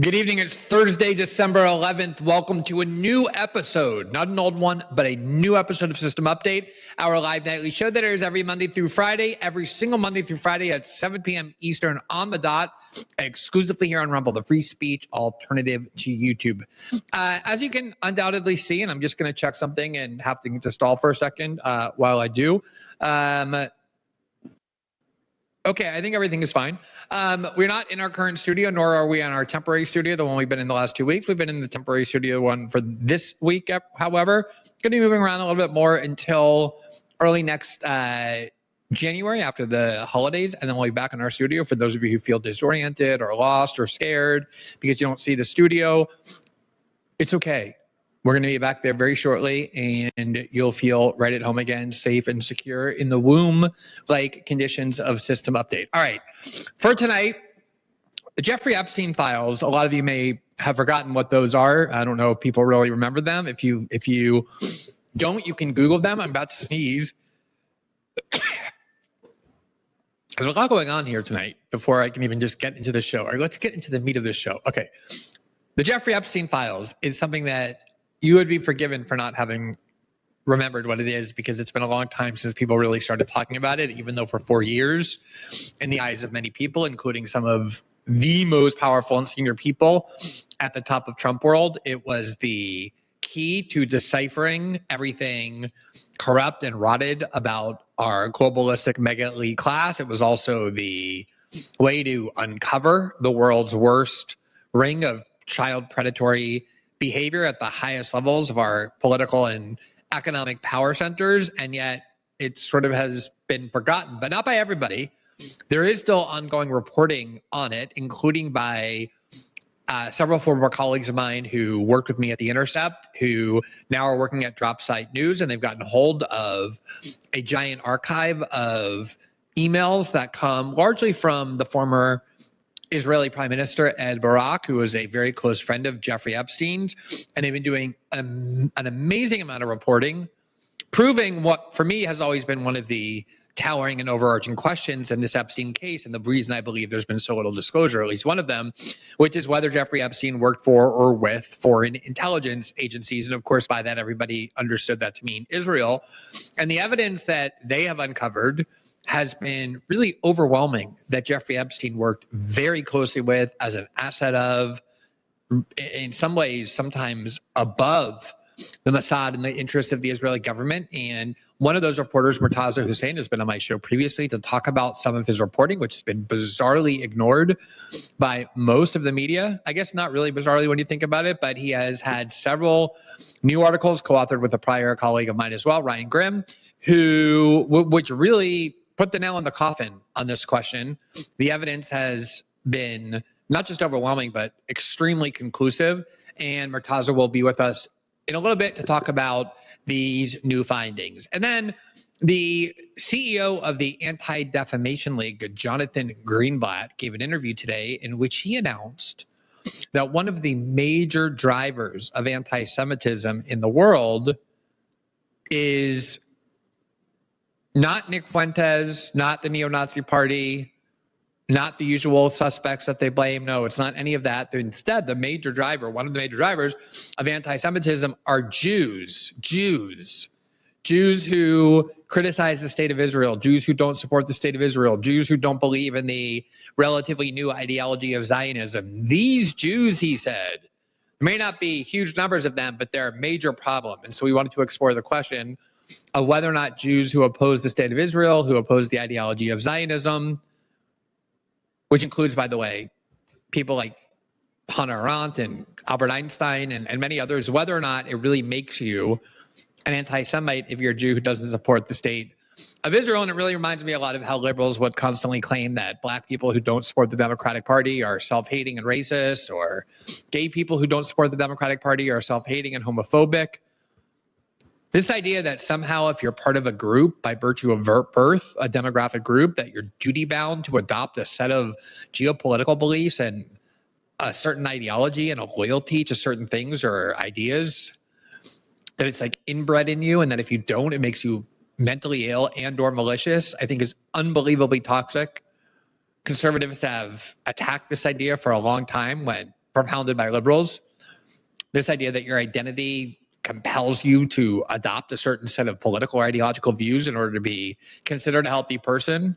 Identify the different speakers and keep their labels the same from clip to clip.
Speaker 1: Good evening. It's Thursday, December 11th. Welcome to a new episode, not an old one, but a new episode of System Update, our live nightly show that airs every Monday through Friday, every single Monday through Friday at 7 p.m. Eastern on the dot, exclusively here on Rumble, the free speech alternative to YouTube. As you can undoubtedly see, and I'm just going to check something and have to stall for a second while I do. Okay, I think everything is fine. We're not in our current studio, nor are we in our temporary studio, the one we've been in the last 2 weeks. We've been in the temporary studio one for this week, however. Going to be moving around a little bit more until early next January after the holidays, and then we'll be back in our studio for those of you who feel disoriented or lost or scared because you don't see the studio. It's okay. We're going to be back there very shortly, and you'll feel right at home again, safe and secure in the womb-like conditions of System Update. All right. For tonight, the Jeffrey Epstein files, a lot of you may have forgotten what those are. I don't know if people really remember them. If you don't, you can Google them. I'm about to sneeze. There's a lot going on here tonight before I can even just get into the show. All right, let's get into the meat of the show. Okay. The Jeffrey Epstein files is something that you would be forgiven for not having remembered what it is, because it's been a long time since people really started talking about it, even though for 4 years, in the eyes of many people, including some of the most powerful and senior people at the top of Trump world, it was the key to deciphering everything corrupt and rotted about our globalistic mega elite class. It was also the way to uncover the world's worst ring of child predatory behavior at the highest levels of our political and economic power centers, and yet it sort of has been forgotten, but not by everybody. There is still ongoing reporting on it, including by several former colleagues of mine who worked with me at The Intercept, who now are working at DropSite News, and they've gotten hold of a giant archive of emails that come largely from the former Israeli Prime Minister Ed Barak, who was a very close friend of Jeffrey Epstein's, and they've been doing an amazing amount of reporting, proving what, for me, has always been one of the towering and overarching questions in this Epstein case, and the reason I believe there's been so little disclosure, at least one of them, which is whether Jeffrey Epstein worked for or with foreign intelligence agencies. And of course, by that, everybody understood that to mean Israel. And the evidence that they have uncovered has been really overwhelming, that Jeffrey Epstein worked very closely with, as an asset of, in some ways, sometimes above the Mossad and the interests of the Israeli government. And one of those reporters, Murtaza Hussain, has been on my show previously to talk about some of his reporting, which has been bizarrely ignored by most of the media. I guess not really bizarrely when you think about it, but he has had several new articles co-authored with a prior colleague of mine as well, Ryan Grimm, which really put the nail in the coffin on this question. The evidence has been not just overwhelming, but extremely conclusive. And Murtaza will be with us in a little bit to talk about these new findings. And then the CEO of the Anti-Defamation League, Jonathan Greenblatt, gave an interview today in which he announced that one of the major drivers of anti-Semitism in the world is not Nick Fuentes, not the neo-Nazi party, not the usual suspects that they blame. No, it's not any of that. Instead, one of the major drivers of anti-Semitism are Jews who criticize the state of Israel, Jews who don't support the state of Israel, Jews who don't believe in the relatively new ideology of Zionism. These Jews, he said, there may not be huge numbers of them, but they're a major problem. And so we wanted to explore the question of whether or not Jews who oppose the state of Israel, who oppose the ideology of Zionism, which includes, by the way, people like Hannah Arendt and Albert Einstein and many others, whether or not it really makes you an anti-Semite if you're a Jew who doesn't support the state of Israel. And it really reminds me a lot of how liberals would constantly claim that black people who don't support the Democratic Party are self-hating and racist, or gay people who don't support the Democratic Party are self-hating and homophobic. This idea that somehow if you're part of a group by virtue of birth, a demographic group, that you're duty-bound to adopt a set of geopolitical beliefs and a certain ideology and a loyalty to certain things or ideas, that it's like inbred in you, and that if you don't, it makes you mentally ill and or malicious, I think is unbelievably toxic. Conservatives have attacked this idea for a long time, when propounded by liberals. This idea that your identity compels you to adopt a certain set of political or ideological views in order to be considered a healthy person.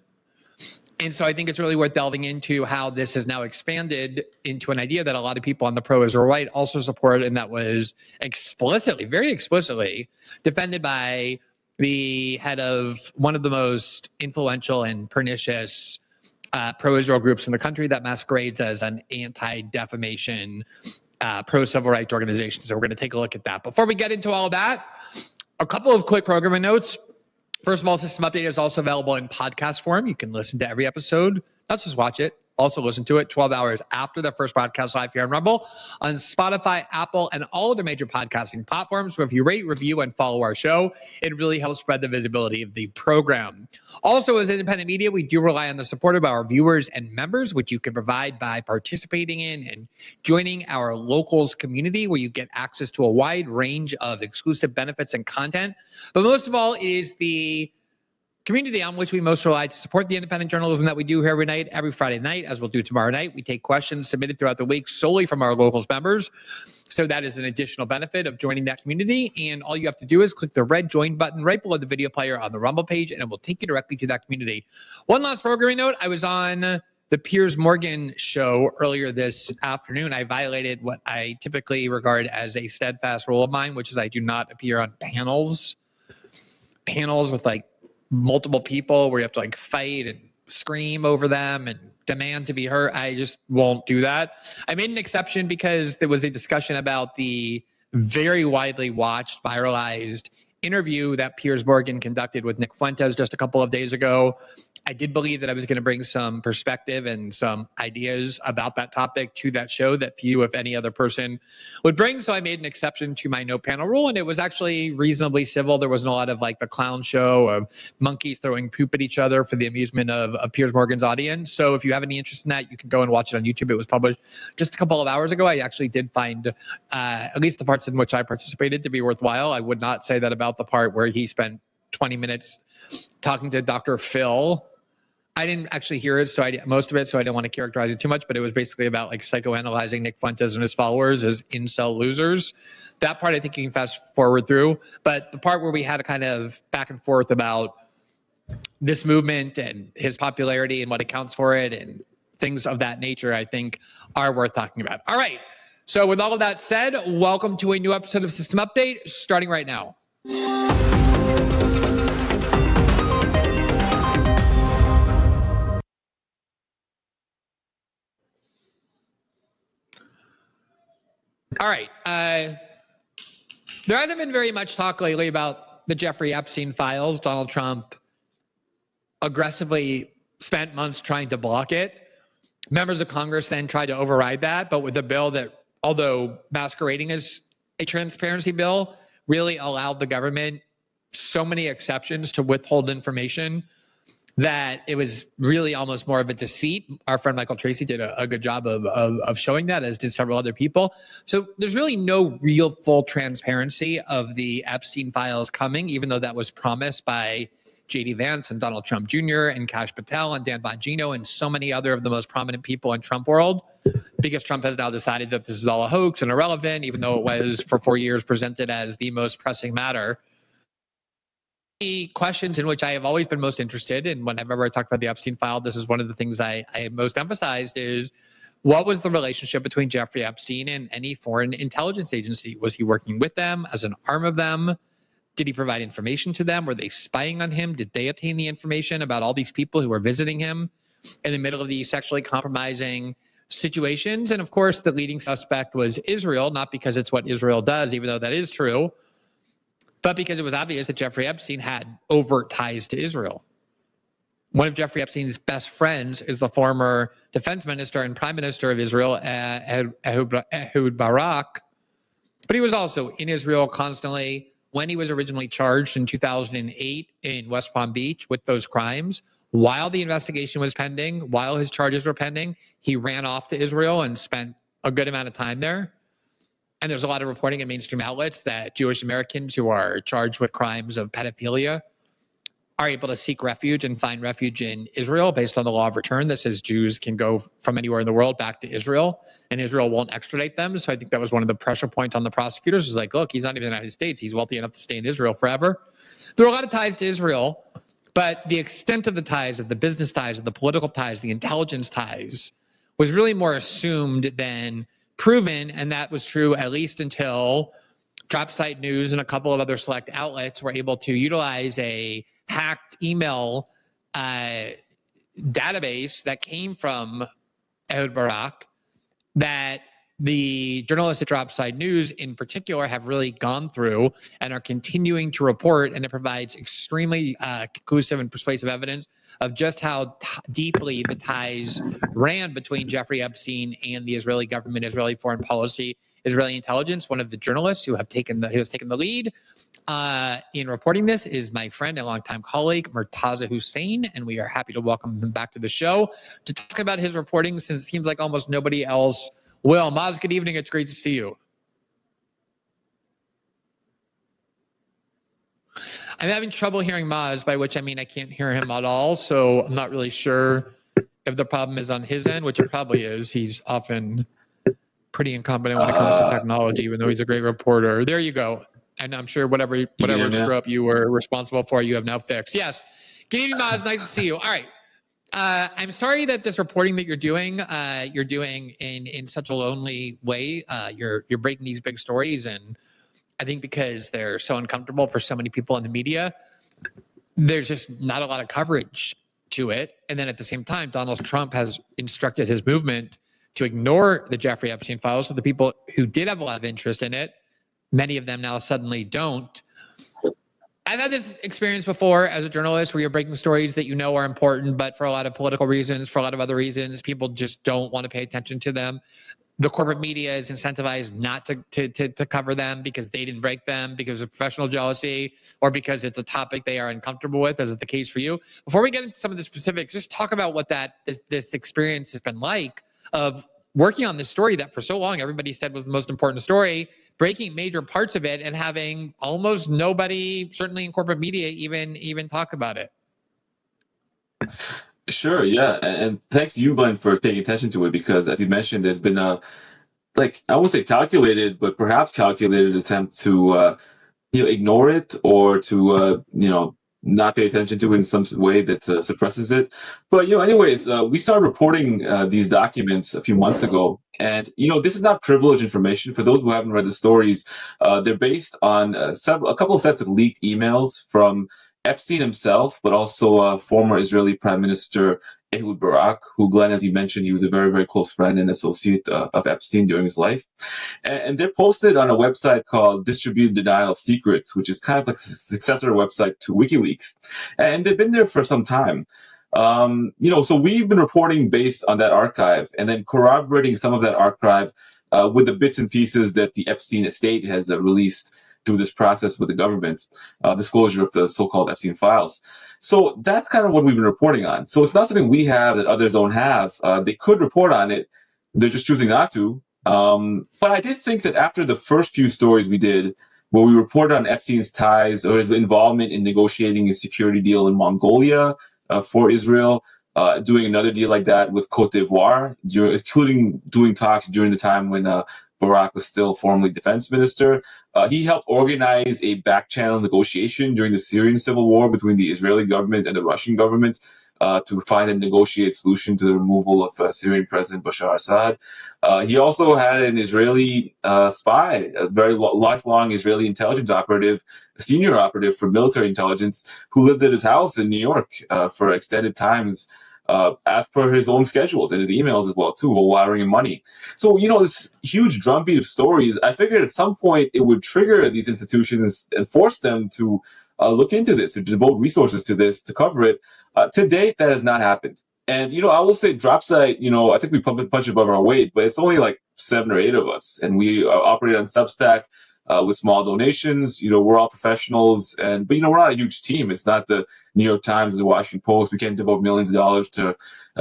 Speaker 1: And so I think it's really worth delving into how this has now expanded into an idea that a lot of people on the pro-Israel right also support, and that was explicitly, very explicitly, defended by the head of one of the most influential and pernicious pro-Israel groups in the country that masquerades as an anti-defamation pro-civil rights organization. So we're going to take a look at that. Before we get into all of that, a couple of quick programming notes. First of all, System Update is also available in podcast form. You can listen to every episode, not just watch it, also listen to it 12 hours after the first broadcast live here on Rumble, on Spotify, Apple, and all other major podcasting platforms. So if you rate, review, and follow our show, it really helps spread the visibility of the program. Also, as independent media, we do rely on the support of our viewers and members, which you can provide by participating in and joining our locals community, where you get access to a wide range of exclusive benefits and content. But most of all, it is the community on which we most rely to support the independent journalism that we do here every night, every Friday night, as we'll do tomorrow night. We take questions submitted throughout the week solely from our locals members. So that is an additional benefit of joining that community. And all you have to do is click the red join button right below the video player on the Rumble page, and it will take you directly to that community. One last programming note. I was on the Piers Morgan show earlier this afternoon. I violated what I typically regard as a steadfast rule of mine, which is I do not appear on panels with like multiple people where you have to like fight and scream over them and demand to be heard. I just won't do that. I made an exception because there was a discussion about the very widely watched, viralized interview that Piers Morgan conducted with Nick Fuentes just a couple of days ago. I did believe that I was going to bring some perspective and some ideas about that topic to that show that few, if any other person would bring. So I made an exception to my no panel rule, and it was actually reasonably civil. There wasn't a lot of like the clown show of monkeys throwing poop at each other for the amusement of Piers Morgan's audience. So if you have any interest in that, you can go and watch it on YouTube. It was published just a couple of hours ago. I actually did find at least the parts in which I participated to be worthwhile. I would not say that about the part where he spent 20 minutes talking to Dr. Phil. I didn't actually hear it, most of it, so I don't want to characterize it too much, but it was basically about like psychoanalyzing Nick Fuentes and his followers as incel losers. That part I think you can fast forward through, but the part where we had a kind of back and forth about this movement and his popularity and what accounts for it and things of that nature, I think are worth talking about. All right, so with all of that said, welcome to a new episode of System Update, starting right now. All right. There hasn't been very much talk lately about the Jeffrey Epstein files. Donald Trump aggressively spent months trying to block it. Members of Congress then tried to override that, but with a bill that, although masquerading as a transparency bill, really allowed the government so many exceptions to withhold information that it was really almost more of a deceit. Our friend Michael Tracy did a good job of showing that, as did several other people. So there's really no real full transparency of the Epstein files coming, even though that was promised by J.D. Vance and Donald Trump Jr. and Kash Patel and Dan Bongino and so many other of the most prominent people in Trump world, because Trump has now decided that this is all a hoax and irrelevant, even though it was for 4 years presented as the most pressing matter. The questions in which I have always been most interested in whenever I talked about the Epstein file, this is one of the things I most emphasized, is what was the relationship between Jeffrey Epstein and any foreign intelligence agency? Was he working with them as an arm of them? Did he provide information to them? Were they spying on him? Did they obtain the information about all these people who were visiting him in the middle of these sexually compromising situations? And of course, the leading suspect was Israel, not because it's what Israel does, even though that is true, but because it was obvious that Jeffrey Epstein had overt ties to Israel. One of Jeffrey Epstein's best friends is the former defense minister and prime minister of Israel, Ehud Barak. But he was also in Israel constantly. When he was originally charged in 2008 in West Palm Beach with those crimes, while the investigation was pending, while his charges were pending, he ran off to Israel and spent a good amount of time there. And there's a lot of reporting in mainstream outlets that Jewish Americans who are charged with crimes of pedophilia are able to seek refuge and find refuge in Israel based on the law of return that says Jews can go from anywhere in the world back to Israel, and Israel won't extradite them. So I think that was one of the pressure points on the prosecutors. Is like, look, he's not even in the United States. He's wealthy enough to stay in Israel forever. There are a lot of ties to Israel, but the extent of the ties, of the business ties, of the political ties, the intelligence ties, was really more assumed than proven, and that was true at least until Dropsite News and a couple of other select outlets were able to utilize a hacked email database that came from Ehud Barak that the journalists at Dropside News in particular have really gone through and are continuing to report, and it provides extremely conclusive and persuasive evidence of just how deeply the ties ran between Jeffrey Epstein and the Israeli government, Israeli foreign policy, Israeli intelligence. One of the journalists who has taken the lead in reporting this is my friend and longtime colleague, Murtaza Hussain, and we are happy to welcome him back to the show to talk about his reporting, since it seems like almost nobody else will. Maz, good evening. It's great to see you. I'm having trouble hearing Maz, by which I mean I can't hear him at all, so I'm not really sure if the problem is on his end, which it probably is. He's often pretty incompetent when it comes to technology, even though he's a great reporter. There you go. And I'm sure whatever screw up you were responsible for, you have now fixed. Yes. Good evening, Maz. Nice to see you. All right. I'm sorry that this reporting that you're doing in such a lonely way. You're breaking these big stories, and I think because they're so uncomfortable for so many people in the media, there's just not a lot of coverage to it. And then at the same time, Donald Trump has instructed his movement to ignore the Jeffrey Epstein files. So the people who did have a lot of interest in it, many of them now suddenly don't. I've had this experience before as a journalist where you're breaking stories that you know are important, but for a lot of political reasons, for a lot of other reasons, people just don't want to pay attention to them. The corporate media is incentivized not to cover them because they didn't break them, because of professional jealousy, or because it's a topic they are uncomfortable with, as is the case for you. Before we get into some of the specifics, just talk about what this experience has been like of working on this story that for so long everybody said was the most important story, breaking major parts of it and having almost nobody, certainly in corporate media, even talk about it.
Speaker 2: Sure, yeah. And thanks to you, Glenn, for paying attention to it, because as you mentioned, there's been a, I won't say calculated, but perhaps calculated attempt to, ignore it or to, not pay attention to it in some way that suppresses it. But, anyways, we started reporting these documents a few months ago. And, this is not privileged information. For those who haven't read the stories, they're based on a couple of sets of leaked emails from Epstein himself, but also former Israeli Prime Minister Ehud Barak, who, Glenn, as you mentioned, he was a very, very close friend and associate of Epstein during his life. And they're posted on a website called Distributed Denial Secrets, which is kind of like a successor website to WikiLeaks. And they've been there for some time. So we've been reporting based on that archive and then corroborating some of that archive with the bits and pieces that the Epstein estate has released through this process with the government, disclosure of the so-called Epstein files. So that's kind of what we've been reporting on. So it's not something we have that others don't have. They could report on it. They're just choosing not to. But I did think that after the first few stories we did, where we reported on Epstein's ties or his involvement in negotiating a security deal in Mongolia for Israel, doing another deal like that with Cote d'Ivoire, including doing talks during the time when Barak was still formerly defense minister. He helped organize a back-channel negotiation during the Syrian civil war between the Israeli government and the Russian government to find and negotiate solution to the removal of Syrian President Bashar Assad. He also had an Israeli spy, a very lifelong Israeli intelligence operative, a senior operative for military intelligence, who lived at his house in New York for extended times, as per his own schedules and his emails as well, too, while wiring him money. So, this huge drumbeat of stories, I figured at some point it would trigger these institutions and force them to look into this, to devote resources to this, to cover it. To date, that has not happened. And, I will say Dropsite, I think we punch above our weight, but it's only like 7 or 8 of us. And we operate on Substack. with small donations. We're all professionals, but we're not a huge team. It's not the New York Times and the Washington Post. We can't devote millions of dollars to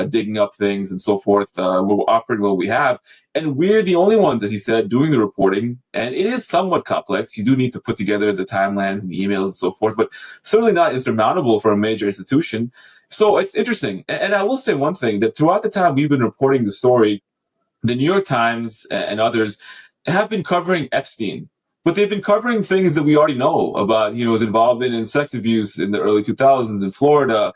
Speaker 2: digging up things and so forth. We're operating what we have. And we're the only ones, as he said, doing the reporting. And it is somewhat complex. You do need to put together the timelines and the emails and so forth, but certainly not insurmountable for a major institution. So it's interesting. And I will say one thing, that throughout the time we've been reporting the story, the New York Times and others have been covering Epstein. But they've been covering things that we already know about, his involvement in sex abuse in the early 2000s in Florida,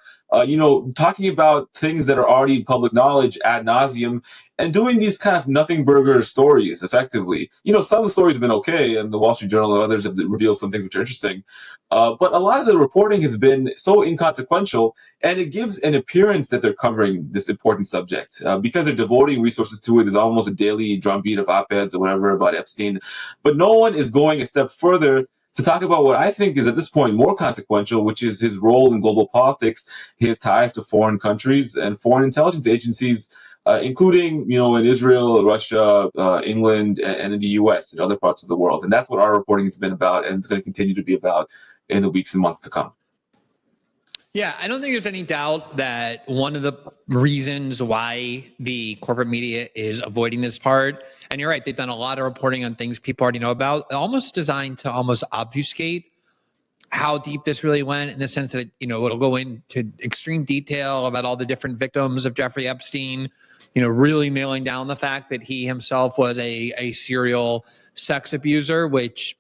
Speaker 2: talking about things that are already public knowledge ad nauseum, and doing these kind of nothing burger stories effectively. Some of the stories have been okay, and the Wall Street Journal and others have revealed some things which are interesting. But a lot of the reporting has been so inconsequential, and it gives an appearance that they're covering this important subject. Because they're devoting resources to it, there's almost a daily drumbeat of op-eds or whatever about Epstein. But no one is going a step further to talk about what I think is at this point more consequential, which is his role in global politics, his ties to foreign countries and foreign intelligence agencies, including, in Israel, Russia, England, and in the US and other parts of the world. And that's what our reporting has been about, and it's going to continue to be about in the weeks and months to come.
Speaker 1: Yeah, I don't think there's any doubt that one of the reasons why the corporate media is avoiding this part, and you're right, they've done a lot of reporting on things people already know about, almost designed to almost obfuscate how deep this really went, in the sense that, it'll go into extreme detail about all the different victims of Jeffrey Epstein, really nailing down the fact that he himself was a serial sex abuser, which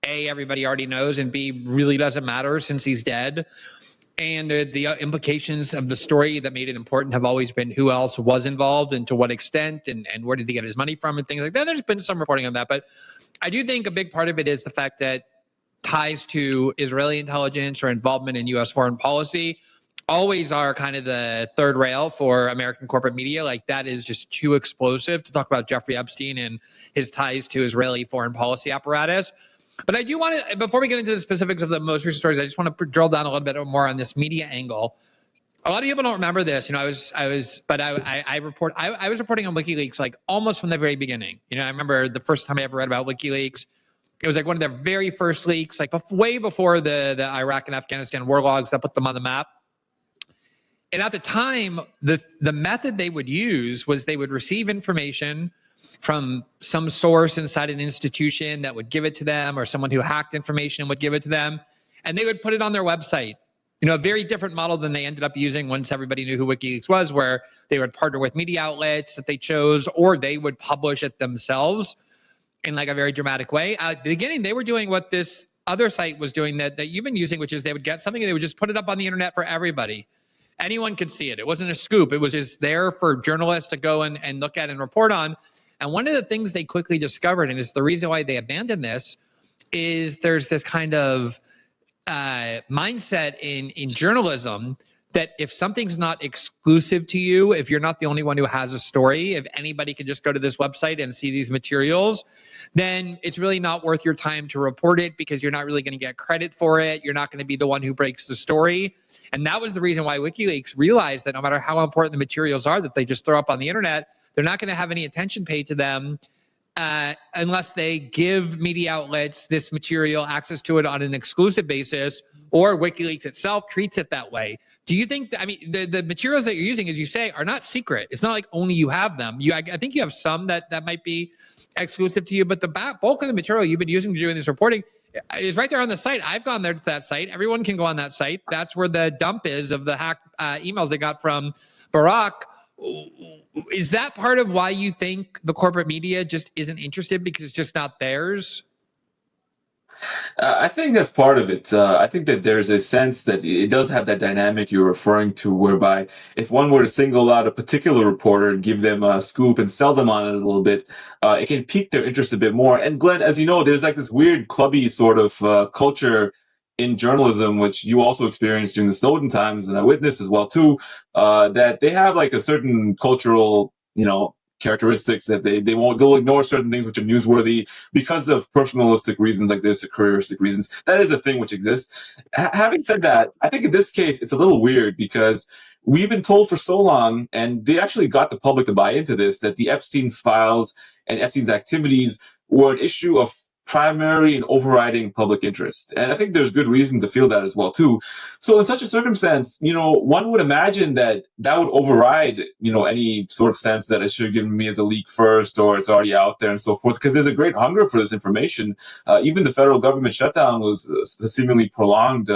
Speaker 1: A, everybody already knows, and B, really doesn't matter since he's dead. And the implications of the story that made it important have always been who else was involved and to what extent, and where did he get his money from and things like that. There's been some reporting on that, but I do think a big part of it is the fact that ties to Israeli intelligence or involvement in U.S. foreign policy always are kind of the third rail for American corporate media. Like, that is just too explosive to talk about Jeffrey Epstein and his ties to Israeli foreign policy apparatus. But I do want to, before we get into the specifics of the most recent stories, I just want to drill down a little bit more on this media angle. A lot of people don't remember this. I was reporting on WikiLeaks like almost from the very beginning. I remember the first time I ever read about WikiLeaks. It was like one of their very first leaks, like way before the Iraq and Afghanistan war logs that put them on the map. And at the time, the method they would use was they would receive information from some source inside an institution that would give it to them, or someone who hacked information would give it to them, and they would put it on their website. A very different model than they ended up using once everybody knew who WikiLeaks was, where they would partner with media outlets that they chose, or they would publish it themselves in like a very dramatic way. At the beginning, they were doing what this other site was doing that you've been using, which is they would get something and they would just put it up on the internet for everybody. Anyone could see it. It wasn't a scoop. It was just there for journalists to go and look at and report on. And one of the things they quickly discovered, and it's the reason why they abandoned this, is there's this kind of mindset in journalism that if something's not exclusive to you, if you're not the only one who has a story, if anybody can just go to this website and see these materials, then it's really not worth your time to report it, because you're not really going to get credit for it. You're not going to be the one who breaks the story. And that was the reason why WikiLeaks realized that no matter how important the materials are that they just throw up on the internet, they're not going to have any attention paid to them unless they give media outlets this material, access to it on an exclusive basis, or WikiLeaks itself treats it that way. Do you think that, the materials that you're using, as you say, are not secret? It's not like only you have them. I think you have some that might be exclusive to you, but the bulk of the material you've been using to doing this reporting is right there on the site. I've gone there to that site. Everyone can go on that site. That's where the dump is of the hacked emails they got from Barack. Is that part of why you think the corporate media just isn't interested, because it's just not theirs?
Speaker 2: I think that's part of it. I think that there's a sense that it does have that dynamic you're referring to, whereby if one were to single out a particular reporter and give them a scoop and sell them on it a little bit, it can pique their interest a bit more. And Glenn, as you know, there's like this weird clubby sort of culture in journalism, which you also experienced during the Snowden times, and I witnessed as well too, that they have like a certain cultural, characteristics that they'll ignore certain things which are newsworthy because of personalistic reasons like this, or careeristic reasons. That is a thing which exists. Having said that, I think in this case it's a little weird, because we've been told for so long, and they actually got the public to buy into this, that the Epstein files and Epstein's activities were an issue of primary and overriding public interest. And I think there's good reason to feel that as well, too. So in such a circumstance, one would imagine that would override, any sort of sense that it should have given me as a leak first, or it's already out there and so forth, because there's a great hunger for this information. Even the federal government shutdown was seemingly prolonged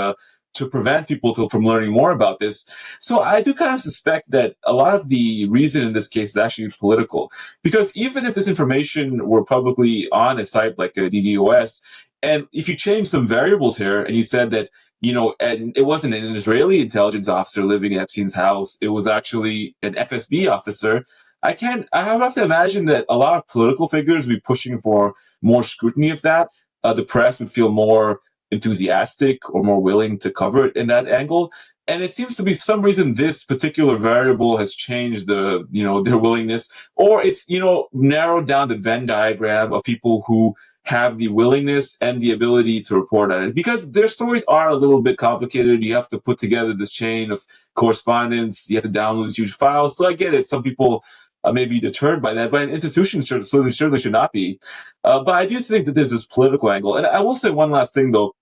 Speaker 2: to prevent people from learning more about this. So I do kind of suspect that a lot of the reason in this case is actually political, because even if this information were publicly on a site like a DDoS, and if you change some variables here and you said that, and it wasn't an Israeli intelligence officer living in Epstein's house, it was actually an FSB officer, I have to imagine that a lot of political figures would be pushing for more scrutiny of that. The press would feel more enthusiastic or more willing to cover it in that angle. And it seems to be, for some reason, this particular variable has changed their willingness, or it's, narrowed down the Venn diagram of people who have the willingness and the ability to report on it, because their stories are a little bit complicated. You have to put together this chain of correspondence. You have to download these huge files. So I get it. Some people may be deterred by that, but an institution certainly should not be. But I do think that there's this political angle. And I will say one last thing, though.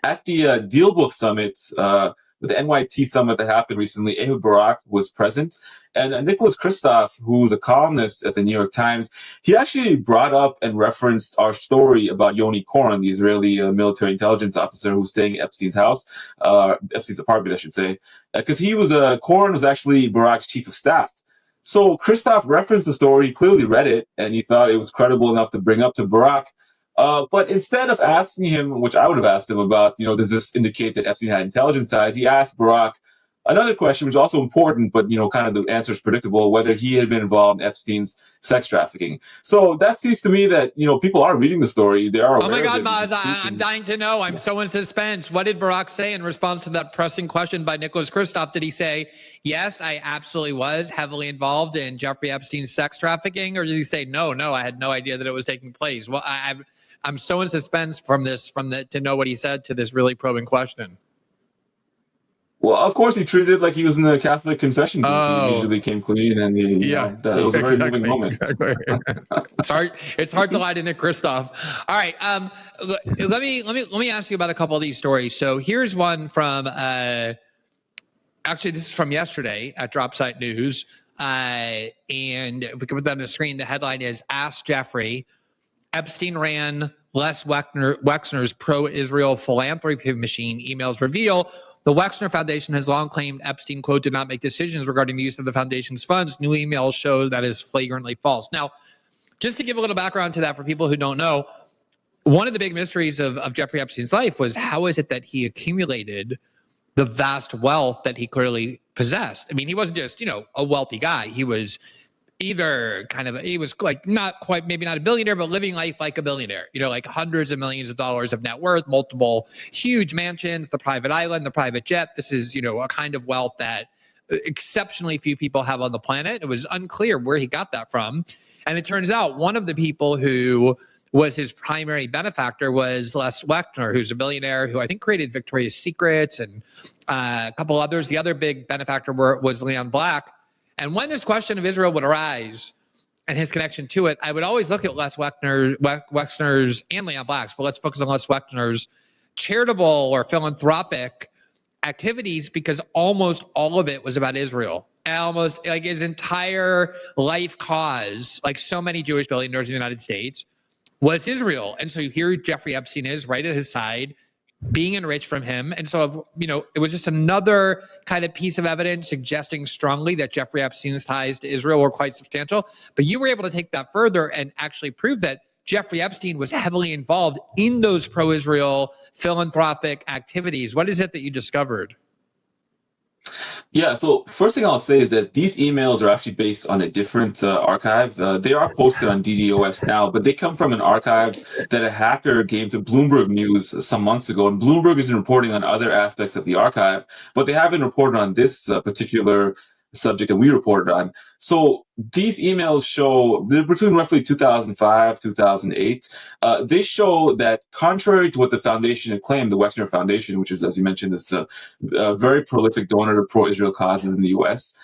Speaker 2: At the DealBook Summit, the NYT Summit that happened recently, Ehud Barak was present. And Nicholas Kristof, who's a columnist at the New York Times, he actually brought up and referenced our story about Yoni Koren, the Israeli military intelligence officer who's staying at Epstein's house, Epstein's apartment, I should say, because Koren was actually Barak's chief of staff. So Kristof referenced the story, clearly read it, and he thought it was credible enough to bring up to Barak. But instead of asking him, which I would have asked him about, does this indicate that Epstein had intelligence ties, he asked Barak another question, which is also important, but, kind of the answer is predictable, whether he had been involved in Epstein's sex trafficking. So that seems to me that, people are reading the story. They are aware.
Speaker 1: Oh my God, Maz, I'm dying to know. I'm so in suspense. What did Barak say in response to that pressing question by Nicholas Kristof? Did he say, yes, I absolutely was heavily involved in Jeffrey Epstein's sex trafficking? Or did he say, no, I had no idea that it was taking place? Well, I'm so in suspense to know what he said to this really probing question.
Speaker 2: Well, of course, he treated it like he was in the Catholic confession booth. He immediately came clean, and that was a very moving moment.
Speaker 1: Exactly. It's hard to lie to Nick Kristof. All right, let me ask you about a couple of these stories. So here's one from actually this is from yesterday at Dropsite News, and if we can put that on the screen, the headline is "Ask Jeffrey." Epstein ran Les Wexner's pro-Israel philanthropy machine. Emails reveal the Wexner Foundation has long claimed Epstein, quote, did not make decisions regarding the use of the foundation's funds. New emails show that is flagrantly false. Now, just to give a little background to that for people who don't know, one of the big mysteries of Jeffrey Epstein's life was how is it that he accumulated the vast wealth that he clearly possessed? I mean, he wasn't just, a wealthy guy. He was he was like not quite, maybe not a billionaire, but living life like a billionaire, like hundreds of millions of dollars of net worth, multiple huge mansions, the private island, the private jet. This is, a kind of wealth that exceptionally few people have on the planet. It was unclear where he got that from. And it turns out one of the people who was his primary benefactor was Les Wexner, who's a billionaire who I think created Victoria's Secrets and a couple others. The other big benefactor was Leon Black. And when this question of Israel would arise and his connection to it, I would always look at Les Wexner's and Leon Black's, but let's focus on Les Wexner's charitable or philanthropic activities, because almost all of it was about Israel. Almost like his entire life cause, like so many Jewish billionaires in the United States, was Israel. And so here Jeffrey Epstein is right at his side, being enriched from him. And so, it was just another kind of piece of evidence suggesting strongly that Jeffrey Epstein's ties to Israel were quite substantial. But you were able to take that further and actually prove that Jeffrey Epstein was heavily involved in those pro-Israel philanthropic activities. What is it that you discovered?
Speaker 2: Yeah, so first thing I'll say is that these emails are actually based on a different archive. They are posted on DDoS now, but they come from an archive that a hacker gave to Bloomberg News some months ago. And Bloomberg has been reporting on other aspects of the archive, but they haven't reported on this particular subject that we reported on. So these emails show they're between roughly 2005, 2008. They show that contrary to what the foundation had claimed, the Wexner Foundation, which is, as you mentioned, this very prolific donor to pro-Israel causes in the U.S.,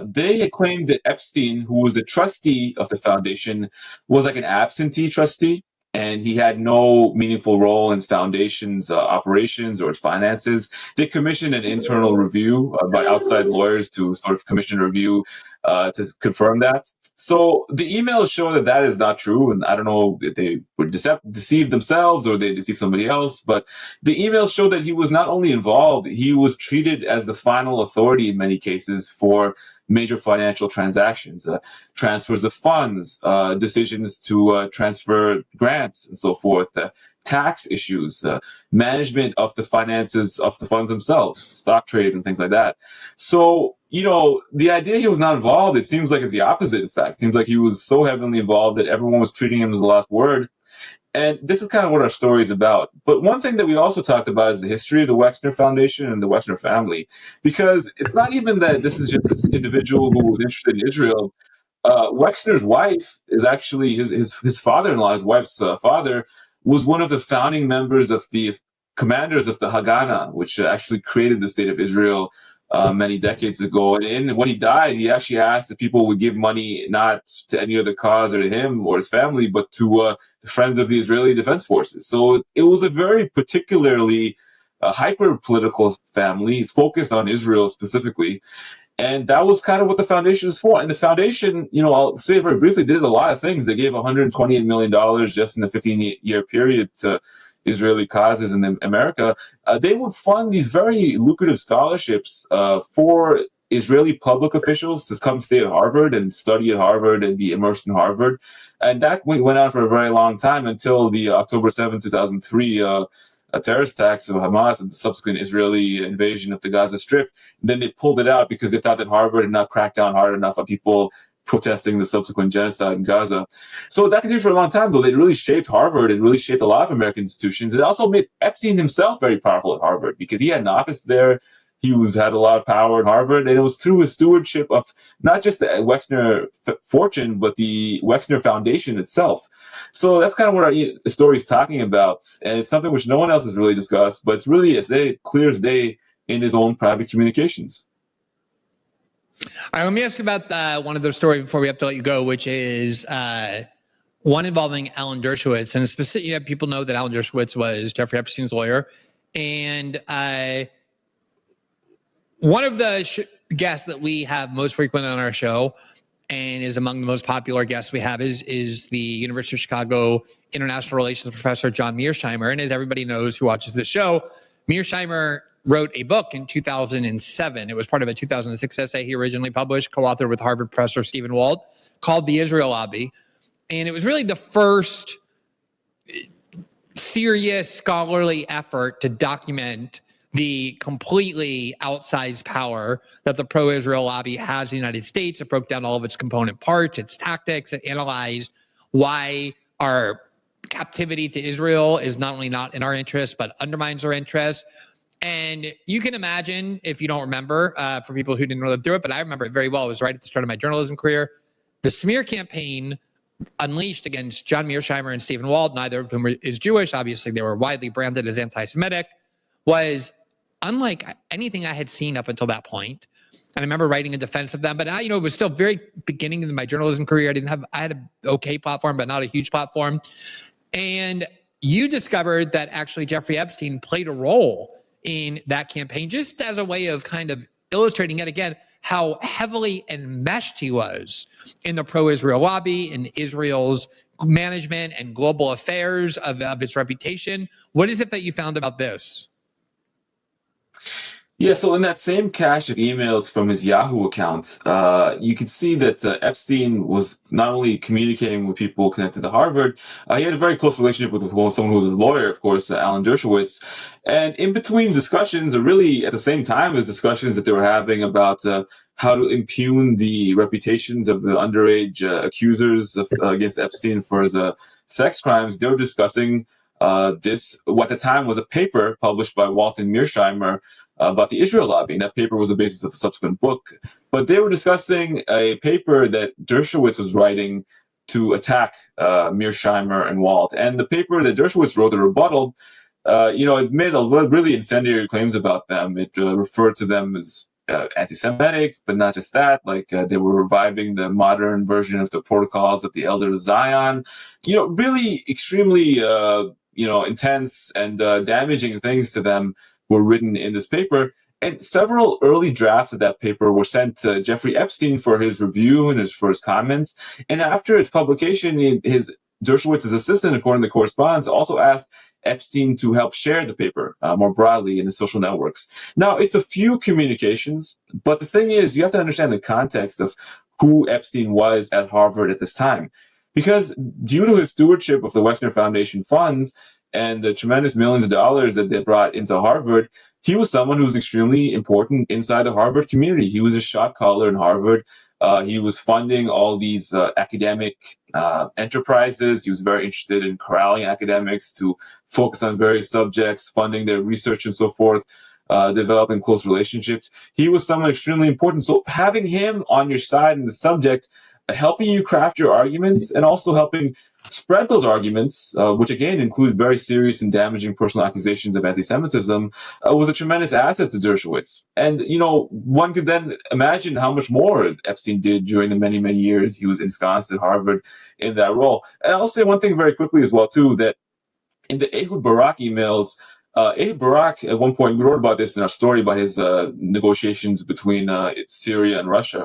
Speaker 2: they had claimed that Epstein, who was the trustee of the foundation, was like an absentee trustee. and he had no meaningful role in his foundation's operations or its finances. They commissioned an internal review by outside lawyers to sort of commission a review to confirm that. So the emails show that that is not true, and I don't know if they were deceived themselves or they deceived somebody else, but the emails show that he was not only involved, he was treated as the final authority in many cases for major financial transactions, transfers of funds, decisions to transfer grants and so forth, tax issues, management of the finances of the funds themselves, stock trades and things like that. So, you know, the idea he was not involved, it seems like is the opposite, in fact. It seems like he was so heavily involved that everyone was treating him as the last word. And this is kind of what our story is about. But one thing that we also talked about is the history of the Wexner Foundation and the Wexner family, because it's not even that this is just this individual who was interested in Israel. Wexner's wife is actually his father-in-law, his wife's father, was one of the founding members of the commanders of the Haganah, which actually created the state of Israel many decades ago. And when he died, he actually asked that people would give money not to any other cause or to him or his family, but to the Friends of the Israeli Defense Forces. So it was a very particularly hyper-political family focused on Israel specifically. And that was kind of what the foundation is for. And the foundation, you know, I'll say very briefly, did a lot of things. They gave $128 million just in the 15-year period to Israeli causes in America. They would fund these very lucrative scholarships for Israeli public officials to come stay at Harvard and study at Harvard and be immersed in Harvard. And that went on for a very long time until the October 7, 2003 terrorist attacks of Hamas and the subsequent Israeli invasion of the Gaza Strip. And then they pulled it out because they thought that Harvard had not cracked down hard enough on people protesting the subsequent genocide in Gaza. So that continued for a long time, though. It really shaped Harvard and really shaped a lot of American institutions. It also made Epstein himself very powerful at Harvard because he had an office there. He had a lot of power at Harvard, and it was through his stewardship of not just the Wexner fortune, but the Wexner Foundation itself. So that's kind of what our story is talking about, and it's something which no one else has really discussed, but it's really clear as day in his own private communications.
Speaker 1: All right, let me ask you about one of those stories before we have to let you go, which is one involving Alan Dershowitz. And specifically, people know that Alan Dershowitz was Jeffrey Epstein's lawyer. And one of the guests that we have most frequently on our show and is among the most popular guests we have is the University of Chicago International Relations professor, John Mearsheimer. And as everybody knows who watches this show, Mearsheimer wrote a book in 2007. It was part of a 2006 essay he originally published, co-authored with Harvard professor Stephen Wald, called The Israel Lobby. And it was really the first serious scholarly effort to document the completely outsized power that the pro-Israel lobby has in the United States. It broke down all of its component parts, its tactics. It analyzed why our captivity to Israel is not only not in our interest, but undermines our interest. And you can imagine, if you don't remember, for people who didn't live through it, but I remember it very well. It was right at the start of my journalism career. The smear campaign unleashed against John Mearsheimer and Stephen Wald, neither of whom is Jewish. Obviously, they were widely branded as anti-Semitic, was unlike anything I had seen up until that point. And I remember writing in defense of them, but it was still very beginning in my journalism career. I had an okay platform, but not a huge platform. And you discovered that actually Jeffrey Epstein played a role in that campaign, just as a way of kind of illustrating yet again how heavily enmeshed he was in the pro-Israel lobby and Israel's management and global affairs of its reputation. What is it that you found about this?
Speaker 2: Yeah, so in that same cache of emails from his Yahoo account, you can see that Epstein was not only communicating with people connected to Harvard, he had a very close relationship with someone who was his lawyer, of course, Alan Dershowitz. And in between discussions, or really at the same time as discussions that they were having about how to impugn the reputations of the underage accusers against Epstein for his sex crimes, they were discussing what at the time was a paper published by Walton Mearsheimer about the Israel lobby. And that paper was the basis of a subsequent book. But they were discussing a paper that Dershowitz was writing to attack Mearsheimer and Wald. And the paper that Dershowitz wrote, the rebuttal, it made a really incendiary claims about them. It referred to them as anti-Semitic, but not just that. Like they were reviving the modern version of the protocols of the Elder of Zion. Really extremely intense and damaging things to them were written in this paper. And several early drafts of that paper were sent to Jeffrey Epstein for his review and for his comments. And after its publication, Dershowitz's assistant, according to correspondence, also asked Epstein to help share the paper more broadly in the social networks. Now, it's a few communications, but the thing is, you have to understand the context of who Epstein was at Harvard at this time. Because due to his stewardship of the Wexner Foundation funds and the tremendous millions of dollars that they brought into Harvard, he was someone who was extremely important inside the Harvard community. He was a shot caller in Harvard. He was funding all these academic enterprises. He was very interested in corralling academics to focus on various subjects, funding their research and so forth, developing close relationships. He was someone extremely important. So having him on your side in the subject, helping you craft your arguments and also helping spread those arguments, which again include very serious and damaging personal accusations of anti-Semitism, was a tremendous asset to Dershowitz. And, one could then imagine how much more Epstein did during the many, many years he was ensconced at Harvard in that role. And I'll say one thing very quickly as well, too, that in the Ehud Barak emails, Ehud Barak, at one point, we wrote about this in our story about his negotiations between Israel and Russia.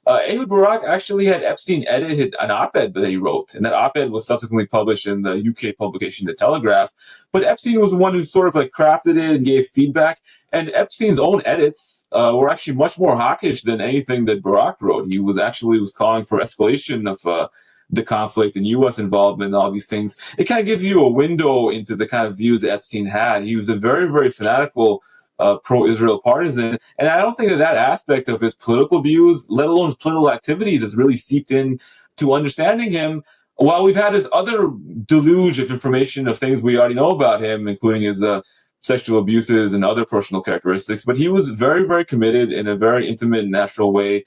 Speaker 2: Ehud Barak actually had Epstein edit an op-ed that he wrote, and that op-ed was subsequently published in the UK publication The Telegraph. But Epstein was the one who sort of crafted it and gave feedback. And Epstein's own edits were actually much more hawkish than anything that Barak wrote. He was calling for escalation of the conflict and U.S. involvement and all these things. It kind of gives you a window into the kind of views Epstein had. He was a very, very fanatical pro-Israel partisan. And I don't think that aspect of his political views, let alone his political activities, has really seeped in to understanding him. While we've had this other deluge of information of things we already know about him, including his sexual abuses and other personal characteristics, but he was very, very committed in a very intimate and natural way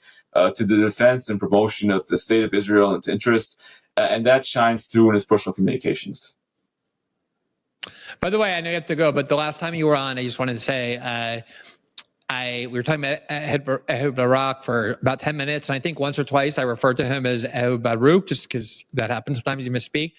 Speaker 2: to the defense and promotion of the state of Israel and its interests, and that shines through in his personal communications.
Speaker 1: By the way, I know you have to go, but the last time you were on, I just wanted to say, we were talking about Ehud Barak for about 10 minutes, and I think once or twice I referred to him as Ehud Baruch, just because that happens sometimes, you misspeak.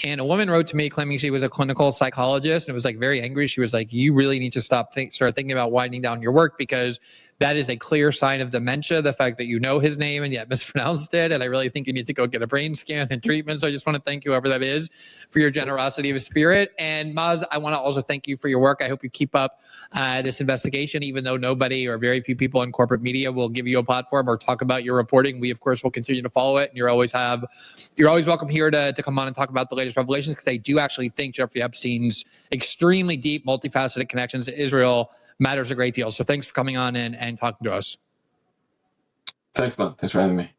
Speaker 1: And a woman wrote to me claiming she was a clinical psychologist and it was very angry. She was like, you really need to start thinking about winding down your work, because that is a clear sign of dementia, the fact that you know his name and yet mispronounced it. And I really think you need to go get a brain scan and treatment. So I just want to thank whoever that is for your generosity of spirit. And Maz, I want to also thank you for your work. I hope you keep up this investigation, even though nobody or very few people in corporate media will give you a platform or talk about your reporting. We, of course, will continue to follow it. And you're always welcome here to come on and talk about the latest revelations, because I do actually think Jeffrey Epstein's extremely deep, multifaceted connections to Israel matters a great deal. So thanks for coming on and talking to us.
Speaker 2: Thanks, man. Thanks for having me.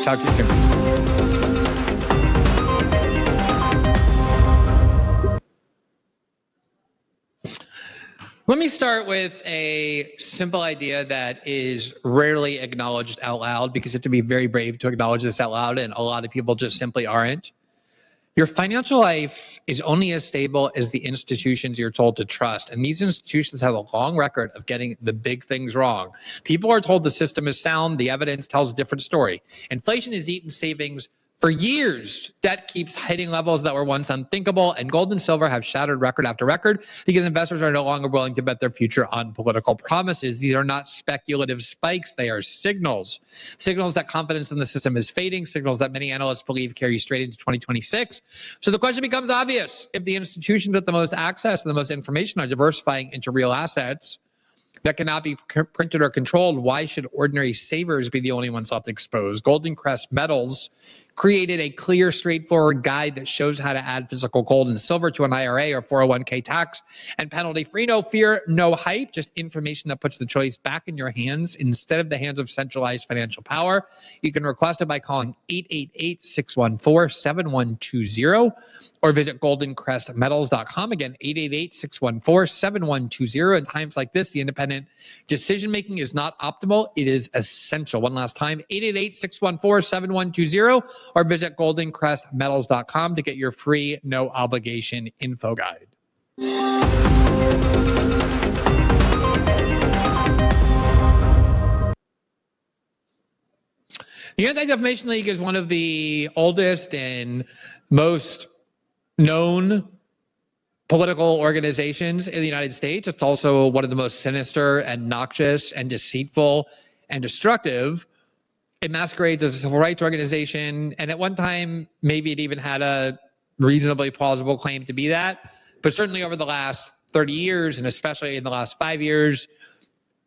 Speaker 1: Talk to you soon. Let me start with a simple idea that is rarely acknowledged out loud, because you have to be very brave to acknowledge this out loud, and a lot of people just simply aren't. Your financial life is only as stable as the institutions you're told to trust. And these institutions have a long record of getting the big things wrong. People are told the system is sound. The evidence tells a different story. Inflation has eaten savings for years. Debt keeps hitting levels that were once unthinkable, and gold and silver have shattered record after record because investors are no longer willing to bet their future on political promises. These are not speculative spikes. They are signals that confidence in the system is fading, signals that many analysts believe carry straight into 2026. So the question becomes obvious. If the institutions with the most access and the most information are diversifying into real assets that cannot be printed or controlled, why should ordinary savers be the only ones left exposed? Golden Crest Metals created a clear, straightforward guide that shows how to add physical gold and silver to an IRA or 401k tax and penalty-free. No fear, no hype, just information that puts the choice back in your hands instead of the hands of centralized financial power. You can request it by calling 888-614-7120 or visit goldencrestmetals.com. Again, 888-614-7120. In times like this, the independent decision-making is not optimal. It is essential. One last time, 888-614-7120 or visit goldencrestmetals.com to get your free, no obligation info guide. The Anti-Defamation League is one of the oldest and most known political organizations in the United States. It's also one of the most sinister and noxious and deceitful and destructive. It masquerades as a civil rights organization, and at one time, maybe it even had a reasonably plausible claim to be that. But certainly over the last 30 years, and especially in the last 5 years,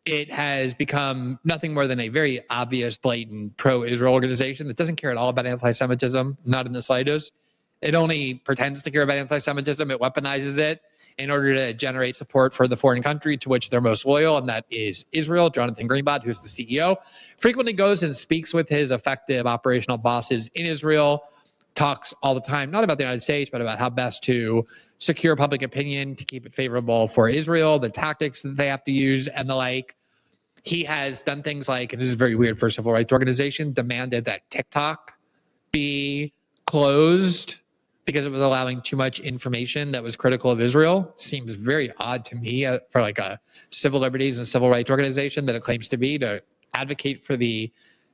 Speaker 1: it has become nothing more than a very obvious, blatant pro-Israel organization that doesn't care at all about anti-Semitism, not in the slightest. It only pretends to care about anti-Semitism. It weaponizes it in order to generate support for the foreign country to which they're most loyal, and that is Israel. Jonathan Greenblatt, who's the CEO, frequently goes and speaks with his effective operational bosses in Israel, talks all the time, not about the United States, but about how best to secure public opinion, to keep it favorable for Israel, the tactics that they have to use, and the like. He has done things like, and this is very weird for a civil rights organization, demanded that TikTok be closed because it was allowing too much information that was critical of Israel. Seems very odd to me for like a civil liberties and civil rights organization that it claims to be, to advocate for the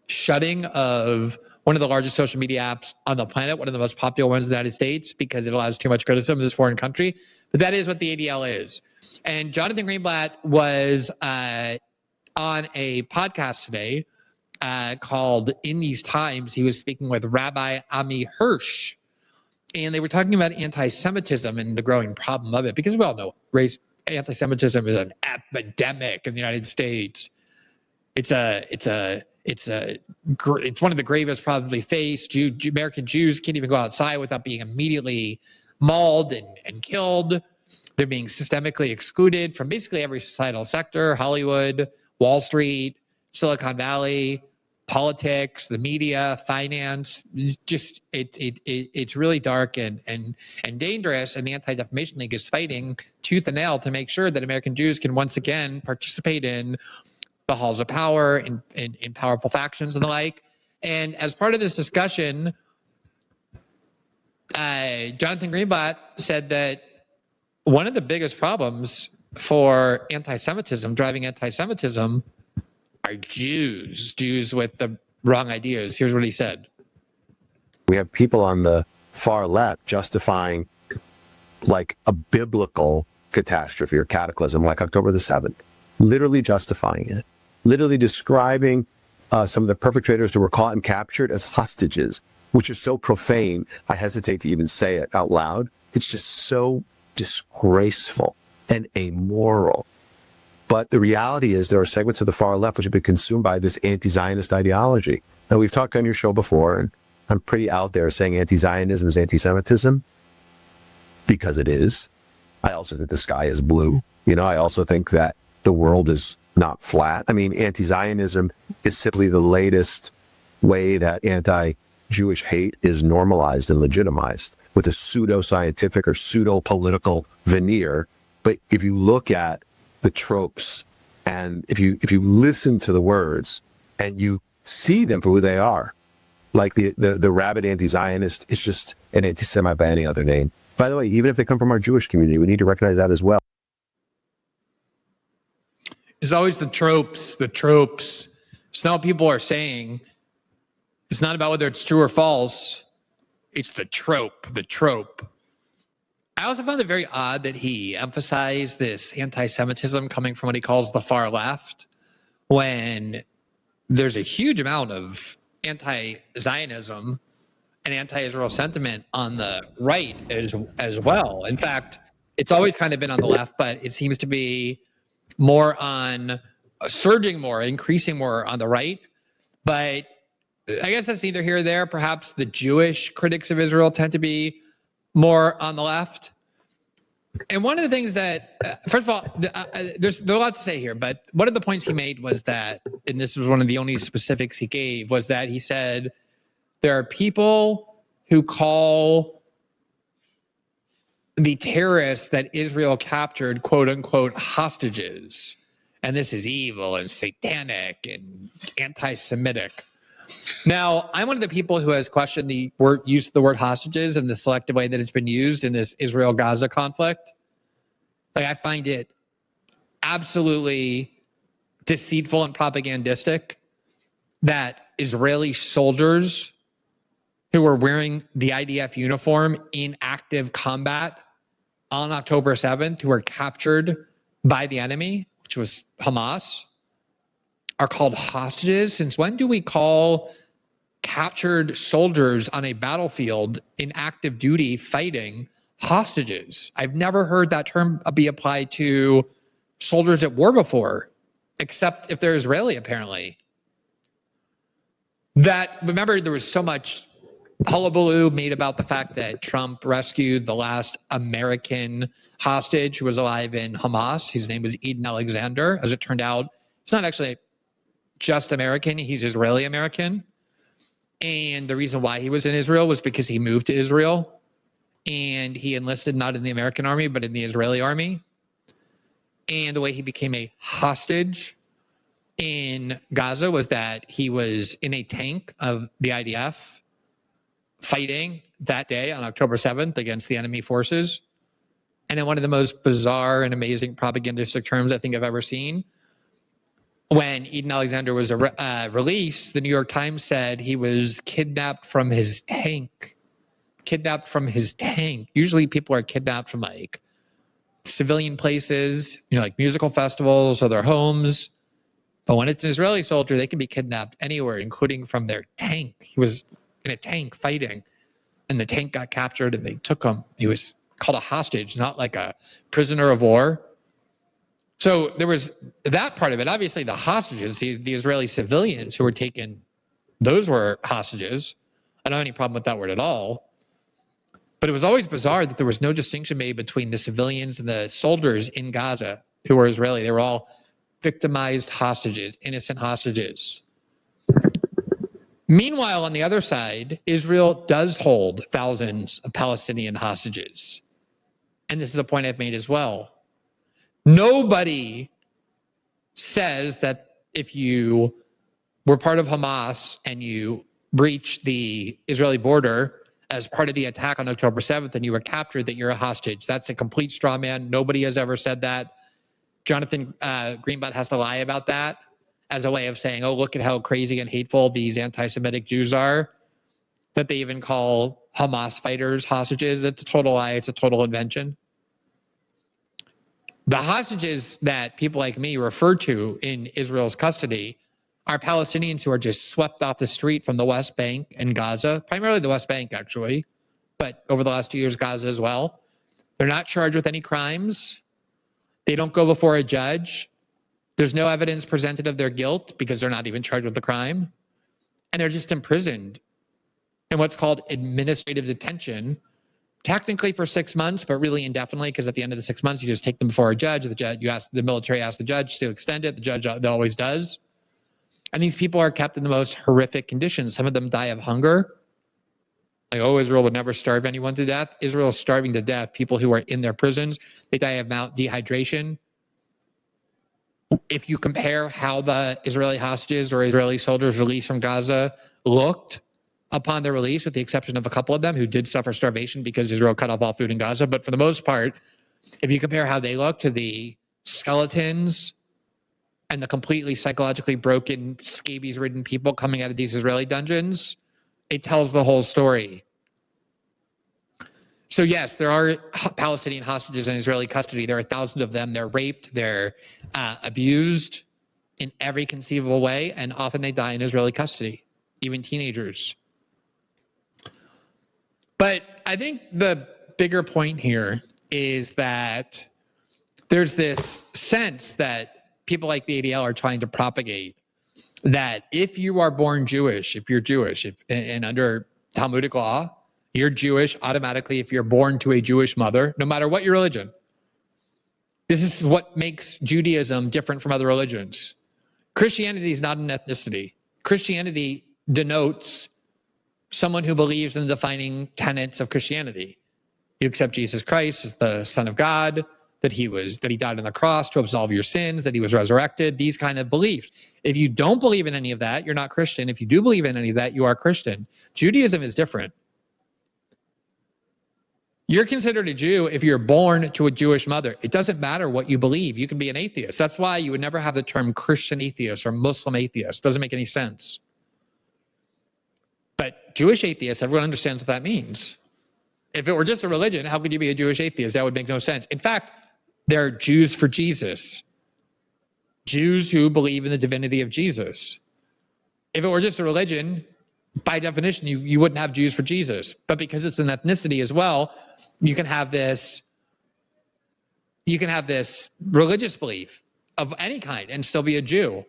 Speaker 1: shutting of one of the largest social media apps on the planet, one of the most popular ones in the United States, because it allows too much criticism of this foreign country. But that is what the ADL is. And Jonathan Greenblatt was on a podcast today called In These Times. He was speaking with Rabbi Ami Hirsch, and they were talking about anti-Semitism and the growing problem of it, because we all know anti-Semitism is an epidemic in the United States. It's one of the gravest problems we face. American Jews can't even go outside without being immediately mauled and killed. They're being systemically excluded from basically every societal sector: Hollywood, Wall Street, Silicon Valley, politics, the media, finance. It's really dark and dangerous. And the Anti-Defamation League is fighting tooth and nail to make sure that American Jews can once again participate in the halls of power, in powerful factions and the like. And as part of this discussion, Jonathan Greenblatt said that one of the biggest problems for anti-Semitism, driving anti-Semitism, are Jews with the wrong ideas. Here's what he said.
Speaker 3: We have people on the far left justifying like a biblical catastrophe or cataclysm like October the 7th, literally justifying it, literally describing some of the perpetrators who were caught and captured as hostages, which is so profane, I hesitate to even say it out loud. It's just so disgraceful and amoral. But the reality is there are segments of the far left which have been consumed by this anti-Zionist ideology. Now, we've talked on your show before, and I'm pretty out there saying anti-Zionism is anti-Semitism, because it is. I also think the sky is blue. I also think that the world is not flat. I mean, anti-Zionism is simply the latest way that anti-Jewish hate is normalized and legitimized with a pseudo-scientific or pseudo-political veneer. But if you look at the tropes, and if you listen to the words and you see them for who they are, like the rabid anti-Zionist is just an anti-Semite by any other name. By the way, even if they come from our Jewish community, we need to recognize that as well.
Speaker 1: There's always the tropes. It's not what people are saying. It's not about whether it's true or false. It's the trope. I also found it very odd that he emphasized this anti-Semitism coming from what he calls the far left, when there's a huge amount of anti-Zionism and anti-Israel sentiment on the right as well. In fact, it's always kind of been on the left, but it seems to be more on increasing more on the right. But I guess that's neither here nor there. Perhaps the Jewish critics of Israel tend to be more on the left. And one of the things that, first of all, there's a lot to say here, but one of the points he made was that, and this was one of the only specifics he gave, was that he said there are people who call the terrorists that Israel captured, quote unquote, hostages. And this is evil and satanic and anti-Semitic. Now, I'm one of the people who has questioned the use of the word hostages and the selective way that it's been used in this Israel-Gaza conflict. Like, I find it absolutely deceitful and propagandistic that Israeli soldiers who were wearing the IDF uniform in active combat on October 7th, who were captured by the enemy, which was Hamas, are called hostages? Since when do we call captured soldiers on a battlefield in active duty fighting hostages? I've never heard that term be applied to soldiers at war before, except if they're Israeli, apparently. Remember, there was so much hullabaloo made about the fact that Trump rescued the last American hostage who was alive in Hamas. His name was Eden Alexander. As it turned out, it's not actually just American, he's Israeli American. And the reason why he was in Israel was because he moved to Israel and he enlisted not in the American army, but in the Israeli army. And the way he became a hostage in Gaza was that he was in a tank of the IDF fighting that day on October 7th against the enemy forces. And then one of the most bizarre and amazing propagandistic terms I think I've ever seen, when Eden Alexander was released, the New York Times said he was kidnapped from his tank. Kidnapped from his tank. Usually people are kidnapped from like civilian places, like musical festivals or their homes. But when it's an Israeli soldier, they can be kidnapped anywhere, including from their tank. He was in a tank fighting, and the tank got captured and they took him. He was called a hostage, not like a prisoner of war. So there was that part of it. Obviously, the hostages, the Israeli civilians who were taken, those were hostages. I don't have any problem with that word at all. But it was always bizarre that there was no distinction made between the civilians and the soldiers in Gaza who were Israeli. They were all victimized hostages, innocent hostages. Meanwhile, on the other side, Israel does hold thousands of Palestinian hostages. And this is a point I've made as well. Nobody says that if you were part of Hamas and you breached the Israeli border as part of the attack on October 7th and you were captured, that you're a hostage. That's a complete straw man. Nobody has ever said that. Jonathan Greenblatt has to lie about that as a way of saying, oh, look at how crazy and hateful these anti-Semitic Jews are, that they even call Hamas fighters hostages. It's a total lie. It's a total invention. The hostages that people like me refer to in Israel's custody are Palestinians who are just swept off the street from the West Bank and Gaza, primarily the West Bank, actually, but over the last 2 years, Gaza as well. They're not charged with any crimes. They don't go before a judge. There's no evidence presented of their guilt because they're not even charged with the crime. And they're just imprisoned in what's called administrative detention, technically for 6 months, but really indefinitely, because at the end of the 6 months, you just take them before a judge. The military asks the judge to extend it. The judge always does. And these people are kept in the most horrific conditions. Some of them die of hunger. Like, oh, Israel would never starve anyone to death. Israel is starving to death people who are in their prisons. They die of dehydration. If you compare how the Israeli hostages or Israeli soldiers released from Gaza looked upon their release, with the exception of a couple of them who did suffer starvation because Israel cut off all food in Gaza. But for the most part, if you compare how they look to the skeletons and the completely psychologically broken, scabies-ridden people coming out of these Israeli dungeons, it tells the whole story. So yes, there are Palestinian hostages in Israeli custody. There are thousands of them. They're raped. They're abused in every conceivable way, and often they die in Israeli custody, even teenagers. But I think the bigger point here is that there's this sense that people like the ADL are trying to propagate, that if you are born Jewish, if you're Jewish, and under Talmudic law, you're Jewish automatically if you're born to a Jewish mother, no matter what your religion. This is what makes Judaism different from other religions. Christianity is not an ethnicity. Christianity denotes someone who believes in the defining tenets of Christianity. You accept Jesus Christ as the Son of God, that he died on the cross to absolve your sins, that he was resurrected, these kind of beliefs. If you don't believe in any of that, you're not Christian. If you do believe in any of that, you are Christian. Judaism is different. You're considered a Jew if you're born to a Jewish mother. It doesn't matter what you believe. You can be an atheist. That's why you would never have the term Christian atheist or Muslim atheist. It doesn't make any sense. But Jewish atheists, everyone understands what that means. If it were just a religion, how could you be a Jewish atheist? That would make no sense. In fact, there are Jews for Jesus. Jews who believe in the divinity of Jesus. If it were just a religion, by definition, you wouldn't have Jews for Jesus. But because it's an ethnicity as well, you can have this religious belief of any kind and still be a Jew.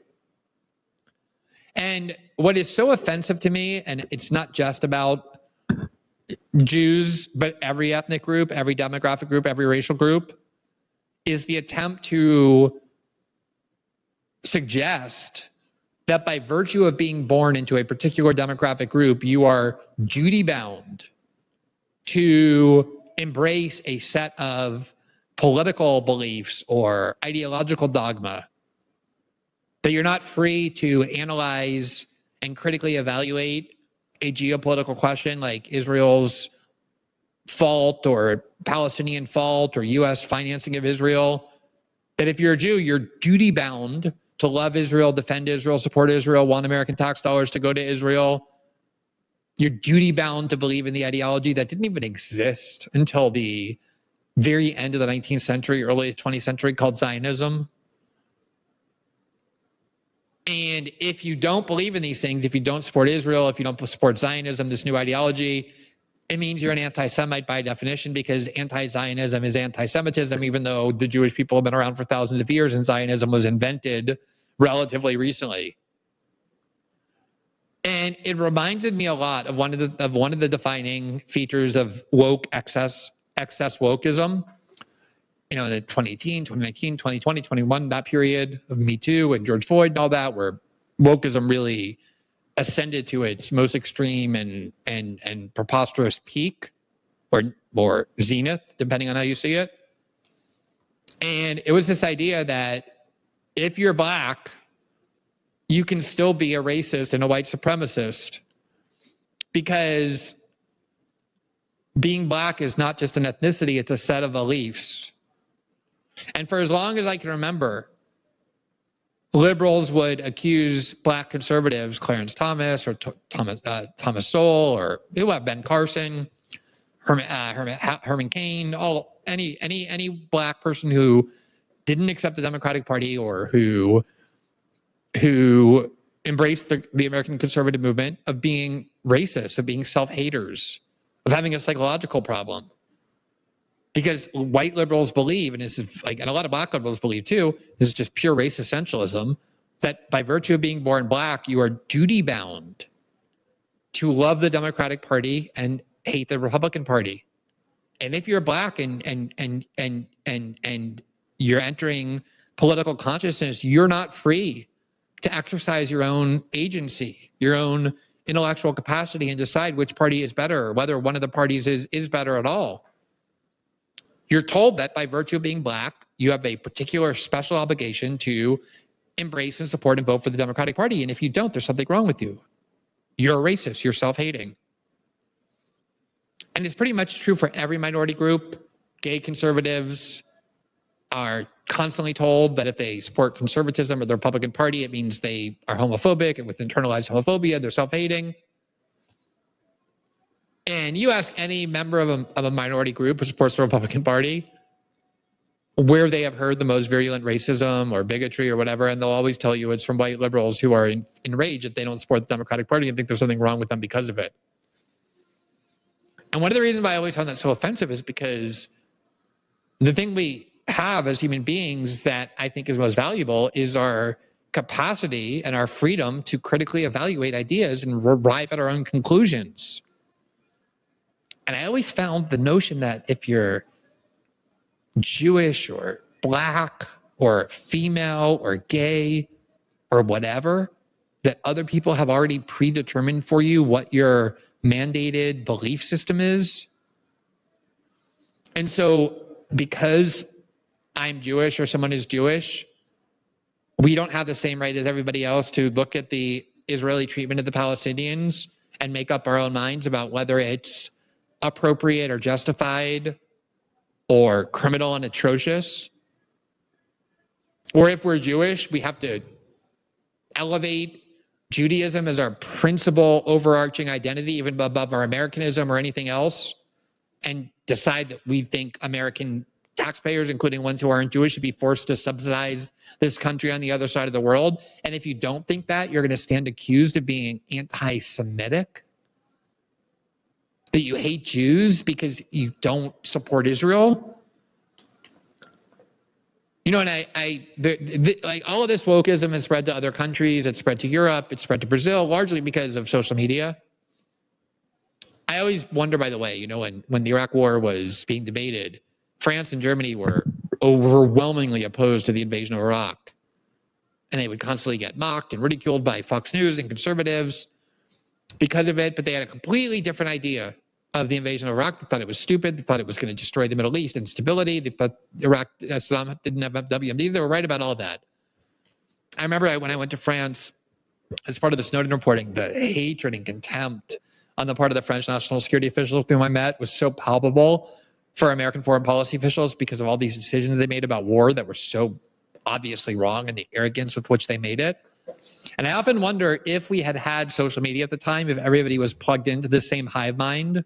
Speaker 1: And what is so offensive to me, and it's not just about Jews, but every ethnic group, every demographic group, every racial group, is the attempt to suggest that by virtue of being born into a particular demographic group, you are duty-bound to embrace a set of political beliefs or ideological dogma, that you're not free to analyze and critically evaluate a geopolitical question like Israel's fault or Palestinian fault or U.S. financing of Israel, that if you're a Jew, you're duty-bound to love Israel, defend Israel, support Israel, want American tax dollars to go to Israel. You're duty-bound to believe in the ideology that didn't even exist until the very end of the 19th century, early 20th century, called Zionism. And if you don't believe in these things, if you don't support Israel, if you don't support Zionism, this new ideology, it means you're an anti-Semite by definition, because anti-Zionism is anti-Semitism, even though the Jewish people have been around for thousands of years and Zionism was invented relatively recently. And it reminded me a lot of one of the defining features of woke excess wokeism. You know, the 2018, 2019, 2020, 21, that period of Me Too and George Floyd and all that, where wokeism really ascended to its most extreme and preposterous peak, or zenith, depending on how you see it. And it was this idea that if you're black, you can still be a racist and a white supremacist, because being black is not just an ethnicity, it's a set of beliefs. And for as long as I can remember, liberals would accuse black conservatives, Clarence Thomas or Thomas Sowell, or Ben Carson, Herman Cain, any black person who didn't accept the Democratic Party or who embraced the American conservative movement, of being racist, of being self-haters, of having a psychological problem. Because white liberals believe, and a lot of black liberals believe too, this is just pure race essentialism, that by virtue of being born black, you are duty-bound to love the Democratic Party and hate the Republican Party. And if you're black and you're entering political consciousness, you're not free to exercise your own agency, your own intellectual capacity, and decide which party is better, or whether one of the parties is better at all. You're told that by virtue of being black, you have a particular special obligation to embrace and support and vote for the Democratic Party. And if you don't, there's something wrong with you. You're a racist, you're self-hating. And it's pretty much true for every minority group. Gay conservatives are constantly told that if they support conservatism or the Republican Party, it means they are homophobic, and with internalized homophobia, they're self-hating. And you ask any member of a minority group who supports the Republican Party where they have heard the most virulent racism or bigotry or whatever, and they'll always tell you it's from white liberals who are enraged that they don't support the Democratic Party and think there's something wrong with them because of it. And one of the reasons why I always found that so offensive is because the thing we have as human beings that I think is most valuable is our capacity and our freedom to critically evaluate ideas and arrive at our own conclusions. And I always found the notion that if you're Jewish or black or female or gay or whatever, that other people have already predetermined for you what your mandated belief system is. And so because I'm Jewish or someone is Jewish, we don't have the same right as everybody else to look at the Israeli treatment of the Palestinians and make up our own minds about whether it's appropriate or justified or criminal and atrocious. Or if we're Jewish, we have to elevate Judaism as our principal overarching identity, even above our Americanism or anything else, and decide that we think American taxpayers, including ones who aren't Jewish, should be forced to subsidize this country on the other side of the world. And if you don't think that, you're going to stand accused of being anti-Semitic, that you hate Jews because you don't support Israel. You know, and like all of this wokeism has spread to other countries. It's spread to Europe. It's spread to Brazil, largely because of social media. I always wonder, by the way, you know, when the Iraq War was being debated, France and Germany were overwhelmingly opposed to the invasion of Iraq. And they would constantly get mocked and ridiculed by Fox News and conservatives because of it. But they had a completely different idea of the invasion of Iraq. They thought it was stupid. They thought it was going to destroy the Middle East and stability. They thought Saddam didn't have WMDs. They were right about all that. I remember when I went to France as part of the Snowden reporting, the hatred and contempt on the part of the French national security officials with whom I met was so palpable for American foreign policy officials because of all these decisions they made about war that were so obviously wrong and the arrogance with which they made it. And I often wonder if we had had social media at the time, if everybody was plugged into the same hive mind,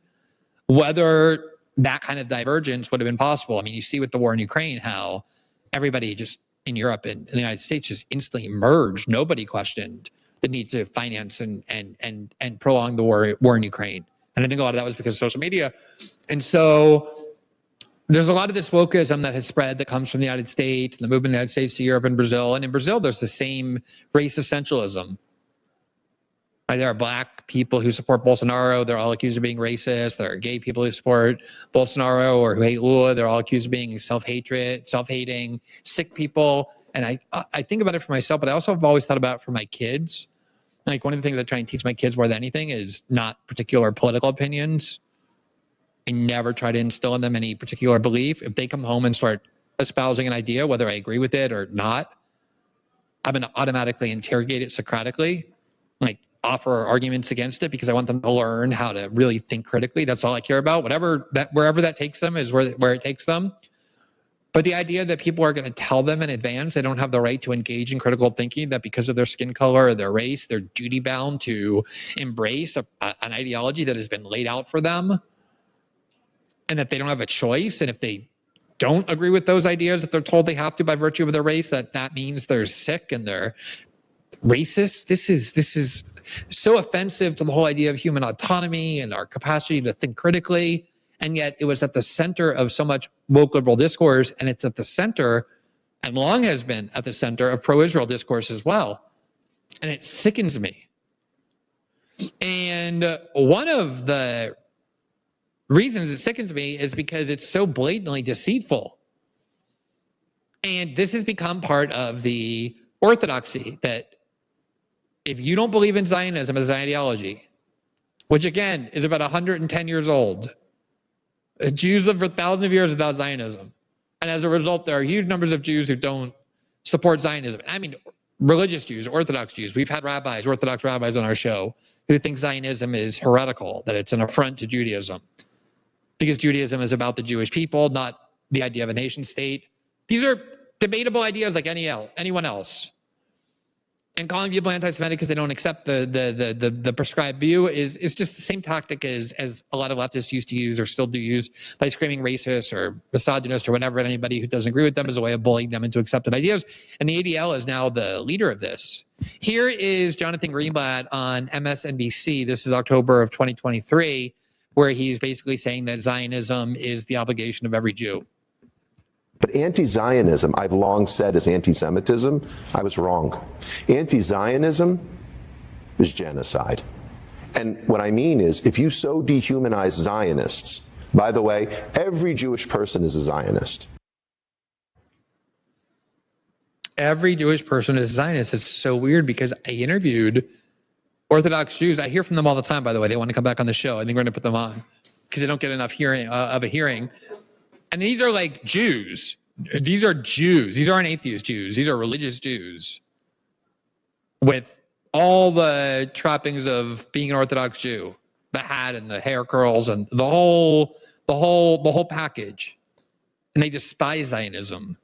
Speaker 1: whether that kind of divergence would have been possible. I mean, you see with the war in Ukraine how everybody just in Europe and in the United States just instantly merged. Nobody questioned the need to finance and prolong the war in Ukraine. And I think a lot of that was because of social media. And so there's a lot of this wokeism that has spread that comes from the United States, and the movement in the United States to Europe and Brazil. And in Brazil, there's the same race essentialism. There are black people who support Bolsonaro. They're all accused of being racist. There are gay people who support Bolsonaro or who hate Lula. They're all accused of being self-hating, sick people. And I think about it for myself, but I also have always thought about it for my kids. Like one of the things I try and teach my kids more than anything is not particular political opinions. I never try to instill in them any particular belief. If they come home and start espousing an idea, whether I agree with it or not, I'm going to automatically interrogate it Socratically, like offer arguments against it, because I want them to learn how to really think critically. That's all I care about. Wherever that takes them is where it takes them. But the idea that people are going to tell them in advance they don't have the right to engage in critical thinking, that because of their skin color or their race, they're duty bound to embrace an ideology that has been laid out for them, and that they don't have a choice. And if they don't agree with those ideas, that they're told they have to by virtue of their race, that means they're sick and they're racist. This is so offensive to the whole idea of human autonomy and our capacity to think critically. And yet it was at the center of so much woke liberal discourse, and it's at the center, and long has been at the center, of pro-Israel discourse as well. And it sickens me. And one of the reasons it sickens me is because it's so blatantly deceitful. And this has become part of the orthodoxy that if you don't believe in Zionism as an ideology, which again is about 110 years old, Jews lived for thousands of years without Zionism. And as a result, there are huge numbers of Jews who don't support Zionism. I mean, religious Jews, Orthodox Jews. We've had Orthodox rabbis on our show who think Zionism is heretical, that it's an affront to Judaism, because Judaism is about the Jewish people, not the idea of a nation state. These are debatable ideas like anyone else. And calling people anti-Semitic because they don't accept the prescribed view is just the same tactic as a lot of leftists used to use or still do use by screaming racist or misogynist or whatever at anybody who doesn't agree with them as a way of bullying them into accepted ideas. And the ADL is now the leader of this. Here is Jonathan Greenblatt on MSNBC. This is October of 2023, where he's basically saying that Zionism is the obligation of every Jew.
Speaker 4: But anti-Zionism, I've long said, is anti-Semitism. I was wrong. Anti-Zionism is genocide. And what I mean is, if you so dehumanize Zionists, by the way, every Jewish person is a Zionist.
Speaker 1: Every Jewish person is a Zionist. It's so weird because I interviewed Orthodox Jews. I hear from them all the time, by the way. They want to come back on the show. I think we're going to put them on because they don't get enough of a hearing. And these are like Jews. These are Jews. These aren't atheist Jews. These are religious Jews with all the trappings of being an Orthodox Jew, the hat and the hair curls and the whole package. And they despise Zionism.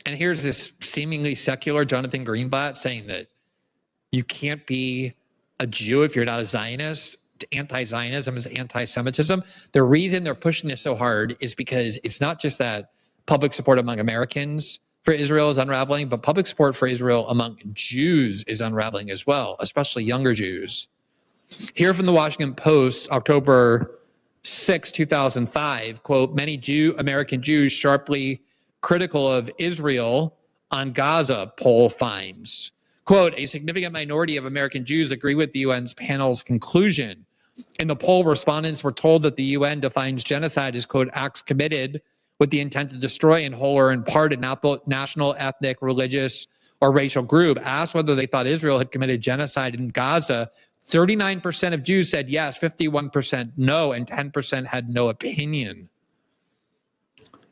Speaker 1: And here's this seemingly secular Jonathan Greenblatt saying that you can't be a Jew if you're not a Zionist. Anti-Zionism is anti-Semitism. The reason they're pushing this so hard is because it's not just that public support among Americans for Israel is unraveling, but public support for Israel among Jews is unraveling as well, especially younger Jews. Here from the Washington Post, October 6, 2005, quote, many American Jews sharply critical of Israel on Gaza, poll finds. Quote, a significant minority of American Jews agree with the UN's panel's conclusion. In the poll, respondents were told that the UN defines genocide as, quote, acts committed with the intent to destroy in whole or in part a national, ethnic, religious, or racial group. Asked whether they thought Israel had committed genocide in Gaza, 39% of Jews said yes, 51% no, and 10% had no opinion.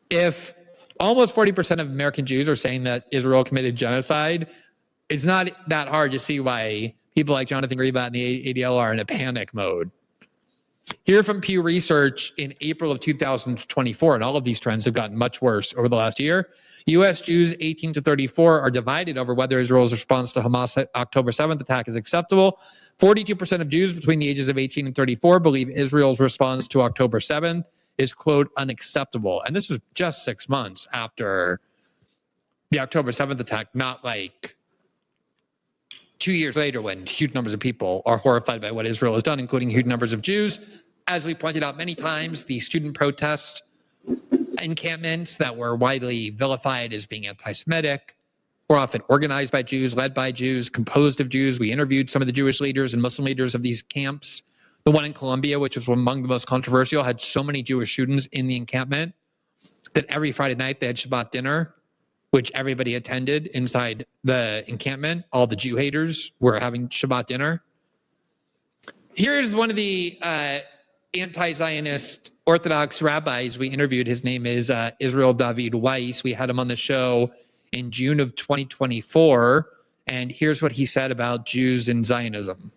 Speaker 1: If almost 40% of American Jews are saying that Israel committed genocide, it's not that hard to see why people like Jonathan Greenblatt and the ADL are in a panic mode. Here from Pew Research in April of 2024, and all of these trends have gotten much worse over the last year, U.S. Jews 18 to 34 are divided over whether Israel's response to Hamas' October 7th attack is acceptable. 42% of Jews between the ages of 18 and 34 believe Israel's response to October 7th is, quote, unacceptable. And this was just 6 months after the October 7th attack, not like 2 years later when huge numbers of people are horrified by what Israel has done, including huge numbers of Jews. As we pointed out many times, the student protest encampments that were widely vilified as being anti-Semitic were often organized by Jews, led by Jews, composed of Jews. We interviewed some of the Jewish leaders and Muslim leaders of these camps. The one in Colombia, which was among the most controversial, had so many Jewish students in the encampment that every Friday night they had Shabbat dinner, which everybody attended inside the encampment. All the Jew haters were having Shabbat dinner. Here's one of the anti-Zionist Orthodox rabbis we interviewed. His name is Israel David Weiss. We had him on the show in June of 2024. And here's what he said about Jews and Zionism.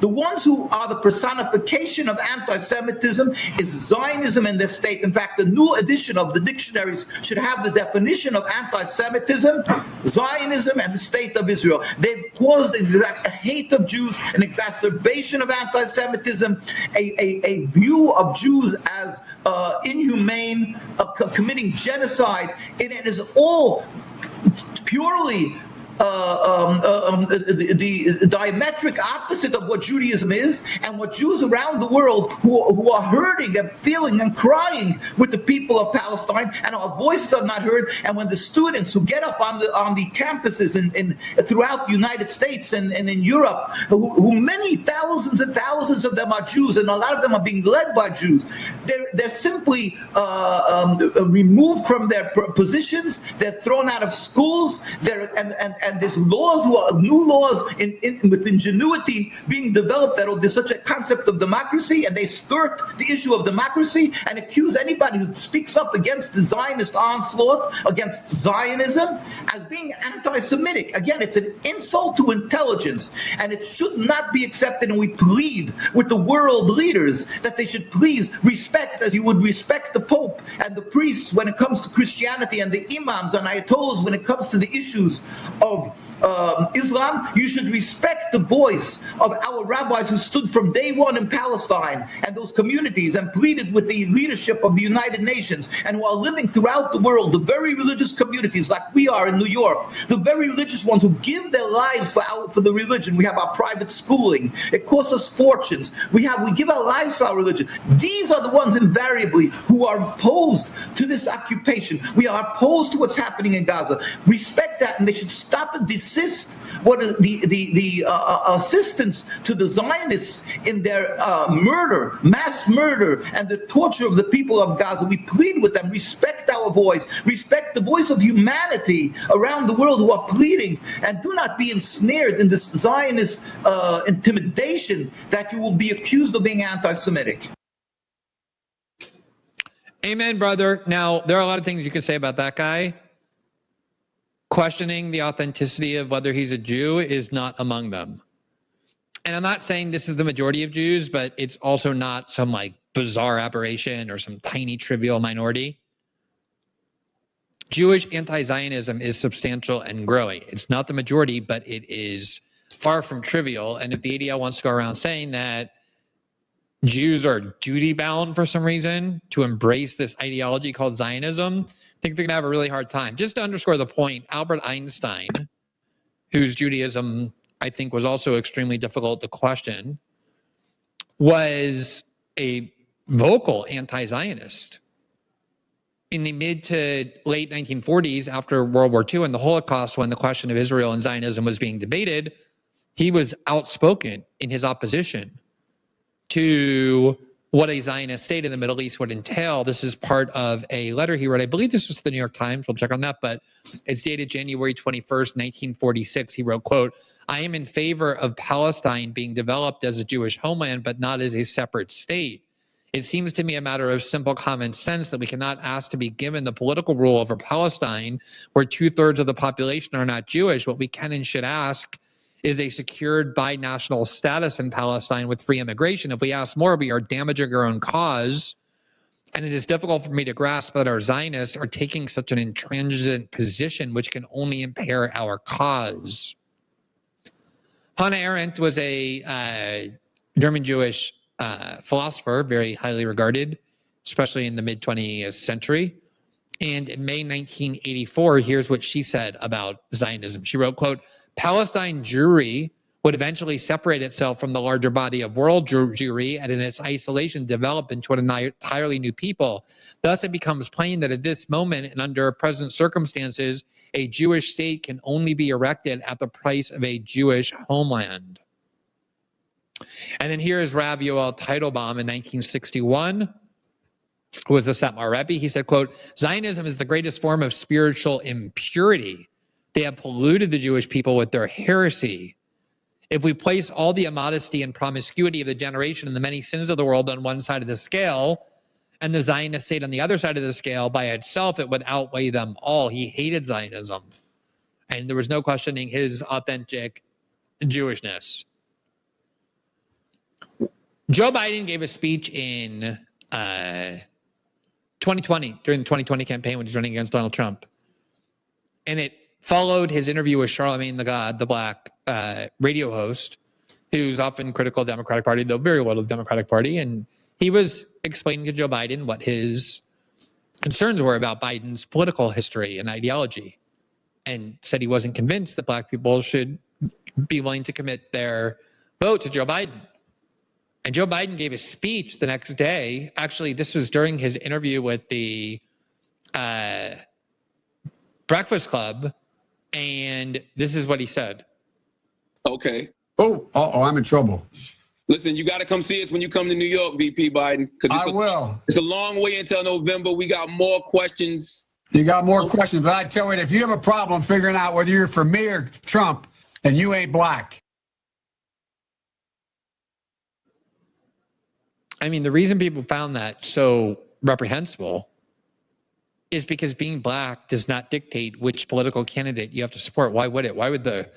Speaker 5: The ones who are the personification of anti-Semitism is Zionism and their state. In fact, the new edition of the dictionaries should have the definition of anti-Semitism, Zionism, and the state of Israel. They've caused a hate of Jews, an exacerbation of anti-Semitism, a view of Jews as inhumane, committing genocide. It is all purely the diametric opposite of what Judaism is, and what Jews around the world who are hurting and feeling and crying with the people of Palestine, and our voices are not heard. And when the students who get up on the campuses in throughout the United States and in Europe, who many thousands and thousands of them are Jews, and a lot of them are being led by Jews, they're simply removed from their positions. They're thrown out of schools. And there's laws, new laws with ingenuity being developed that there's such a concept of democracy, and they skirt the issue of democracy and accuse anybody who speaks up against the Zionist onslaught, against Zionism, as being anti-Semitic. Again, it's an insult to intelligence, and it should not be accepted. And we plead with the world leaders that they should please respect, as you would respect the Pope and the priests when it comes to Christianity, and the imams and ayatollahs when it comes to the issues of Islam. You should respect the voice of our rabbis who stood from day one in Palestine and those communities and pleaded with the leadership of the United Nations, and who are living throughout the world, the very religious communities like we are in New York, the very religious ones who give their lives for the religion. We have our private schooling. It costs us fortunes. We give our lives for our religion. These are the ones invariably who are opposed to this occupation. We are opposed to what's happening in Gaza. Respect that, and they should stop and desist what is the assistance to the Zionists in their murder, mass murder, and the torture of the people of Gaza. We plead with them, respect our voice, respect the voice of humanity around the world who are pleading, and do not be ensnared in this Zionist intimidation that you will be accused of being anti-Semitic.
Speaker 1: Amen, brother. Now, there are a lot of things you can say about that guy. Questioning the authenticity of whether he's a Jew is not among them. And I'm not saying this is the majority of Jews, but it's also not some like bizarre aberration or some tiny trivial minority. Jewish anti-Zionism is substantial and growing. It's not the majority, but it is far from trivial. And if the ADL wants to go around saying that Jews are duty bound for some reason to embrace this ideology called Zionism, I think they're going to have a really hard time. Just to underscore the point, Albert Einstein, whose Judaism I think was also extremely difficult to question, was a vocal anti-Zionist. In the mid to late 1940s, after World War II and the Holocaust, when the question of Israel and Zionism was being debated, he was outspoken in his opposition to what a Zionist state in the Middle East would entail. This is part of a letter he wrote. I believe this was to the New York Times. We'll check on that, but it's dated January 21st, 1946. He wrote, quote, "I am in favor of Palestine being developed as a Jewish homeland, but not as a separate state. It seems to me a matter of simple common sense that we cannot ask to be given the political rule over Palestine, where 2/3 of the population are not Jewish. What we can and should ask is a secured binational status in Palestine with free immigration. If we ask more, we are damaging our own cause. And it is difficult for me to grasp that our Zionists are taking such an intransigent position, which can only impair our cause." Hannah Arendt was a German Jewish philosopher, very highly regarded, especially in the mid-20th century. And in May 1984, here's what she said about Zionism. She wrote, quote, "Palestine Jewry would eventually separate itself from the larger body of world Jewry and in its isolation develop into an entirely new people. Thus, it becomes plain that at this moment and under present circumstances, a Jewish state can only be erected at the price of a Jewish homeland." And then here is Rav Yoel Teitelbaum in 1961, who was the Satmar Rebbe. He said, quote, "Zionism is the greatest form of spiritual impurity. They have polluted the Jewish people with their heresy. If we place all the immodesty and promiscuity of the generation and the many sins of the world on one side of the scale and the Zionist state on the other side of the scale by itself, it would outweigh them all." He hated Zionism, and there was no questioning his authentic Jewishness. Joe Biden gave a speech in 2020, during the 2020 campaign when he was running against Donald Trump. And it followed his interview with Charlamagne the God, the black radio host, who's often critical of the Democratic Party, though very loyal to the Democratic Party. And he was explaining to Joe Biden what his concerns were about Biden's political history and ideology, and said he wasn't convinced that black people should be willing to commit their vote to Joe Biden. And Joe Biden gave a speech the next day. Actually, this was during his interview with the Breakfast Club. And this is what he said.
Speaker 6: Okay.
Speaker 7: I'm in trouble.
Speaker 6: Listen, you got to come see us when you come to New York, VP Biden.
Speaker 7: I will.
Speaker 6: It's a long way until November. We got more questions.
Speaker 7: You got more questions, but I tell you, if you have a problem figuring out whether you're for me or Trump, then you ain't black.
Speaker 1: I mean, the reason people found that so reprehensible is because being black does not dictate which political candidate you have to support. Why would it? Why would the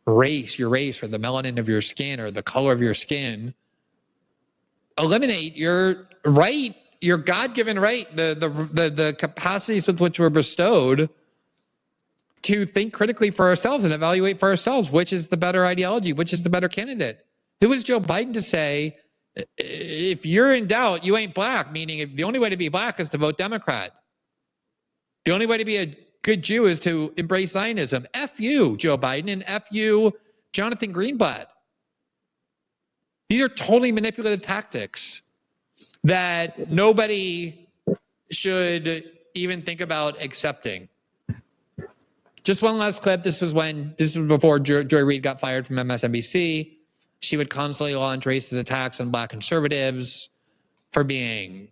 Speaker 1: your race or the melanin of your skin or the color of your skin eliminate your right, your God-given right, the capacities with which we're bestowed to think critically for ourselves and evaluate for ourselves which is the better ideology, which is the better candidate? Who is Joe Biden to say, if you're in doubt, you ain't black, meaning if the only way to be black is to vote Democrat. The only way to be a good Jew is to embrace Zionism. F you, Joe Biden, and F you, Jonathan Greenblatt. These are totally manipulative tactics that nobody should even think about accepting. Just one last clip. This was before Joy Reid got fired from MSNBC. She would constantly launch racist attacks on black conservatives for being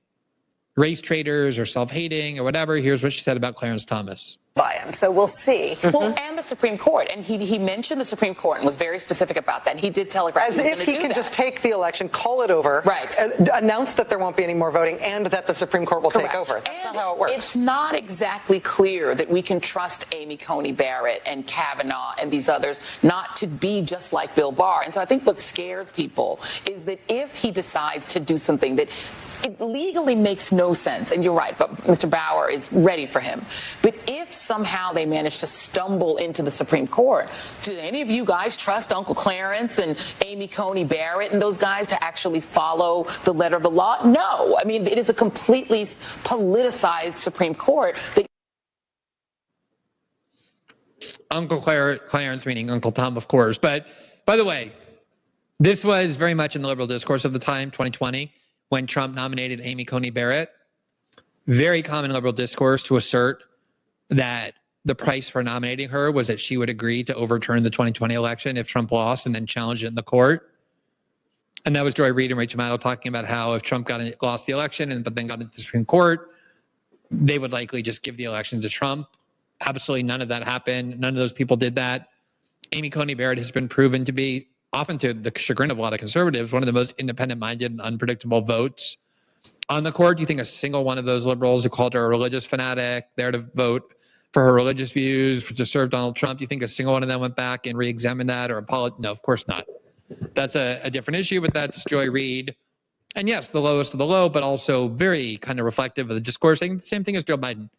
Speaker 1: race traitors or self-hating or whatever. Here's what she said about Clarence Thomas.
Speaker 8: By him, so we'll see.
Speaker 9: Well, and the Supreme Court, and he mentioned the Supreme Court and was very specific about that. And he did telegraph
Speaker 8: as if he can just take the election, call it over,
Speaker 9: right?
Speaker 8: Announce that there won't be any more voting, and that the Supreme Court will take over. That's not how it works.
Speaker 9: It's not exactly clear that we can trust Amy Coney Barrett and Kavanaugh and these others not to be just like Bill Barr. And so I think what scares people is that if he decides to do something that it legally makes no sense, and you're right, but Mr. Bauer is ready for him. But if somehow they managed to stumble into the Supreme Court. Do any of you guys trust Uncle Clarence and Amy Coney Barrett and those guys to actually follow the letter of the law? No. I mean, it is a completely politicized Supreme Court that
Speaker 1: Uncle Clarence, meaning Uncle Tom, of course. But by the way, this was very much in the liberal discourse of the time, 2020, when Trump nominated Amy Coney Barrett. Very common liberal discourse to assert that the price for nominating her was that she would agree to overturn the 2020 election if Trump lost and then challenge it in the court. And that was Joy Reid and Rachel Maddow talking about how if Trump lost the election but then got into the Supreme Court, they would likely just give the election to Trump. Absolutely none of that happened. None of those people did that. Amy Coney Barrett has been proven to be, often to the chagrin of a lot of conservatives, one of the most independent-minded and unpredictable votes on the court. Do you think a single one of those liberals who called her a religious fanatic, there to vote for her religious views, to serve Donald Trump, do you think a single one of them went back and re-examined that or apologized? No, of course not. That's a different issue, but that's Joy Reid. And yes, the lowest of the low, but also very kind of reflective of the discourse. Saying the same thing as Joe Biden.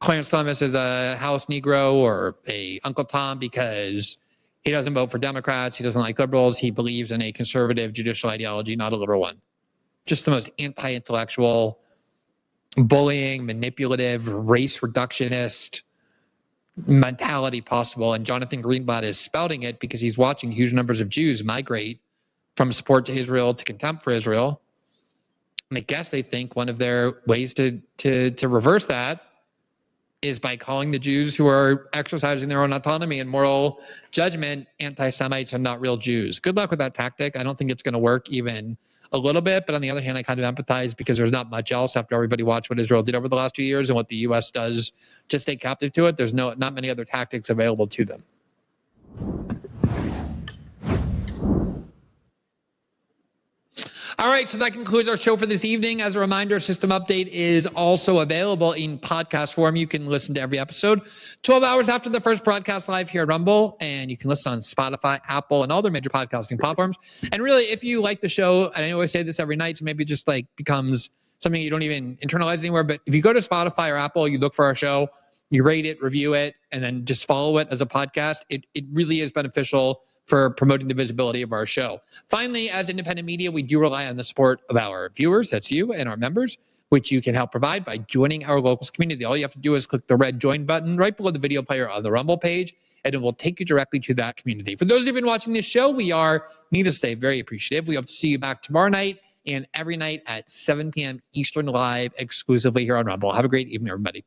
Speaker 1: Clarence Thomas is a House Negro or a Uncle Tom because he doesn't vote for Democrats. He doesn't like liberals. He believes in a conservative judicial ideology, not a liberal one. Just the most anti-intellectual, bullying, manipulative, race reductionist mentality possible. And Jonathan Greenblatt is spouting it because he's watching huge numbers of Jews migrate from support to Israel to contempt for Israel. And I guess they think one of their ways to reverse that is by calling the Jews who are exercising their own autonomy and moral judgment anti-Semites and not real Jews. Good luck with that tactic. I don't think it's going to work even a little bit. But on the other hand, I kind of empathize because there's not much else after everybody watched what Israel did over the last 2 years and what the U.S. does to stay captive to it. There's not many other tactics available to them. All right, so that concludes our show for this evening. As a reminder, System Update is also available in podcast form. You can listen to every episode 12 hours after the first broadcast live here at Rumble, and you can listen on Spotify, Apple, and all their major podcasting platforms. And really, if you like the show, and I always say this every night, so maybe it just like becomes something you don't even internalize anywhere, but if you go to Spotify or Apple, you look for our show, you rate it, review it, and then just follow it as a podcast, it really is beneficial for promoting the visibility of our show. Finally, as independent media, we do rely on the support of our viewers, that's you, and our members, which you can help provide by joining our locals community. All you have to do is click the red join button right below the video player on the Rumble page, and it will take you directly to that community. For those who've been watching this show, we are, needless to say, very appreciative. We hope to see you back tomorrow night and every night at 7 p.m. Eastern live exclusively here on Rumble. Have a great evening, everybody.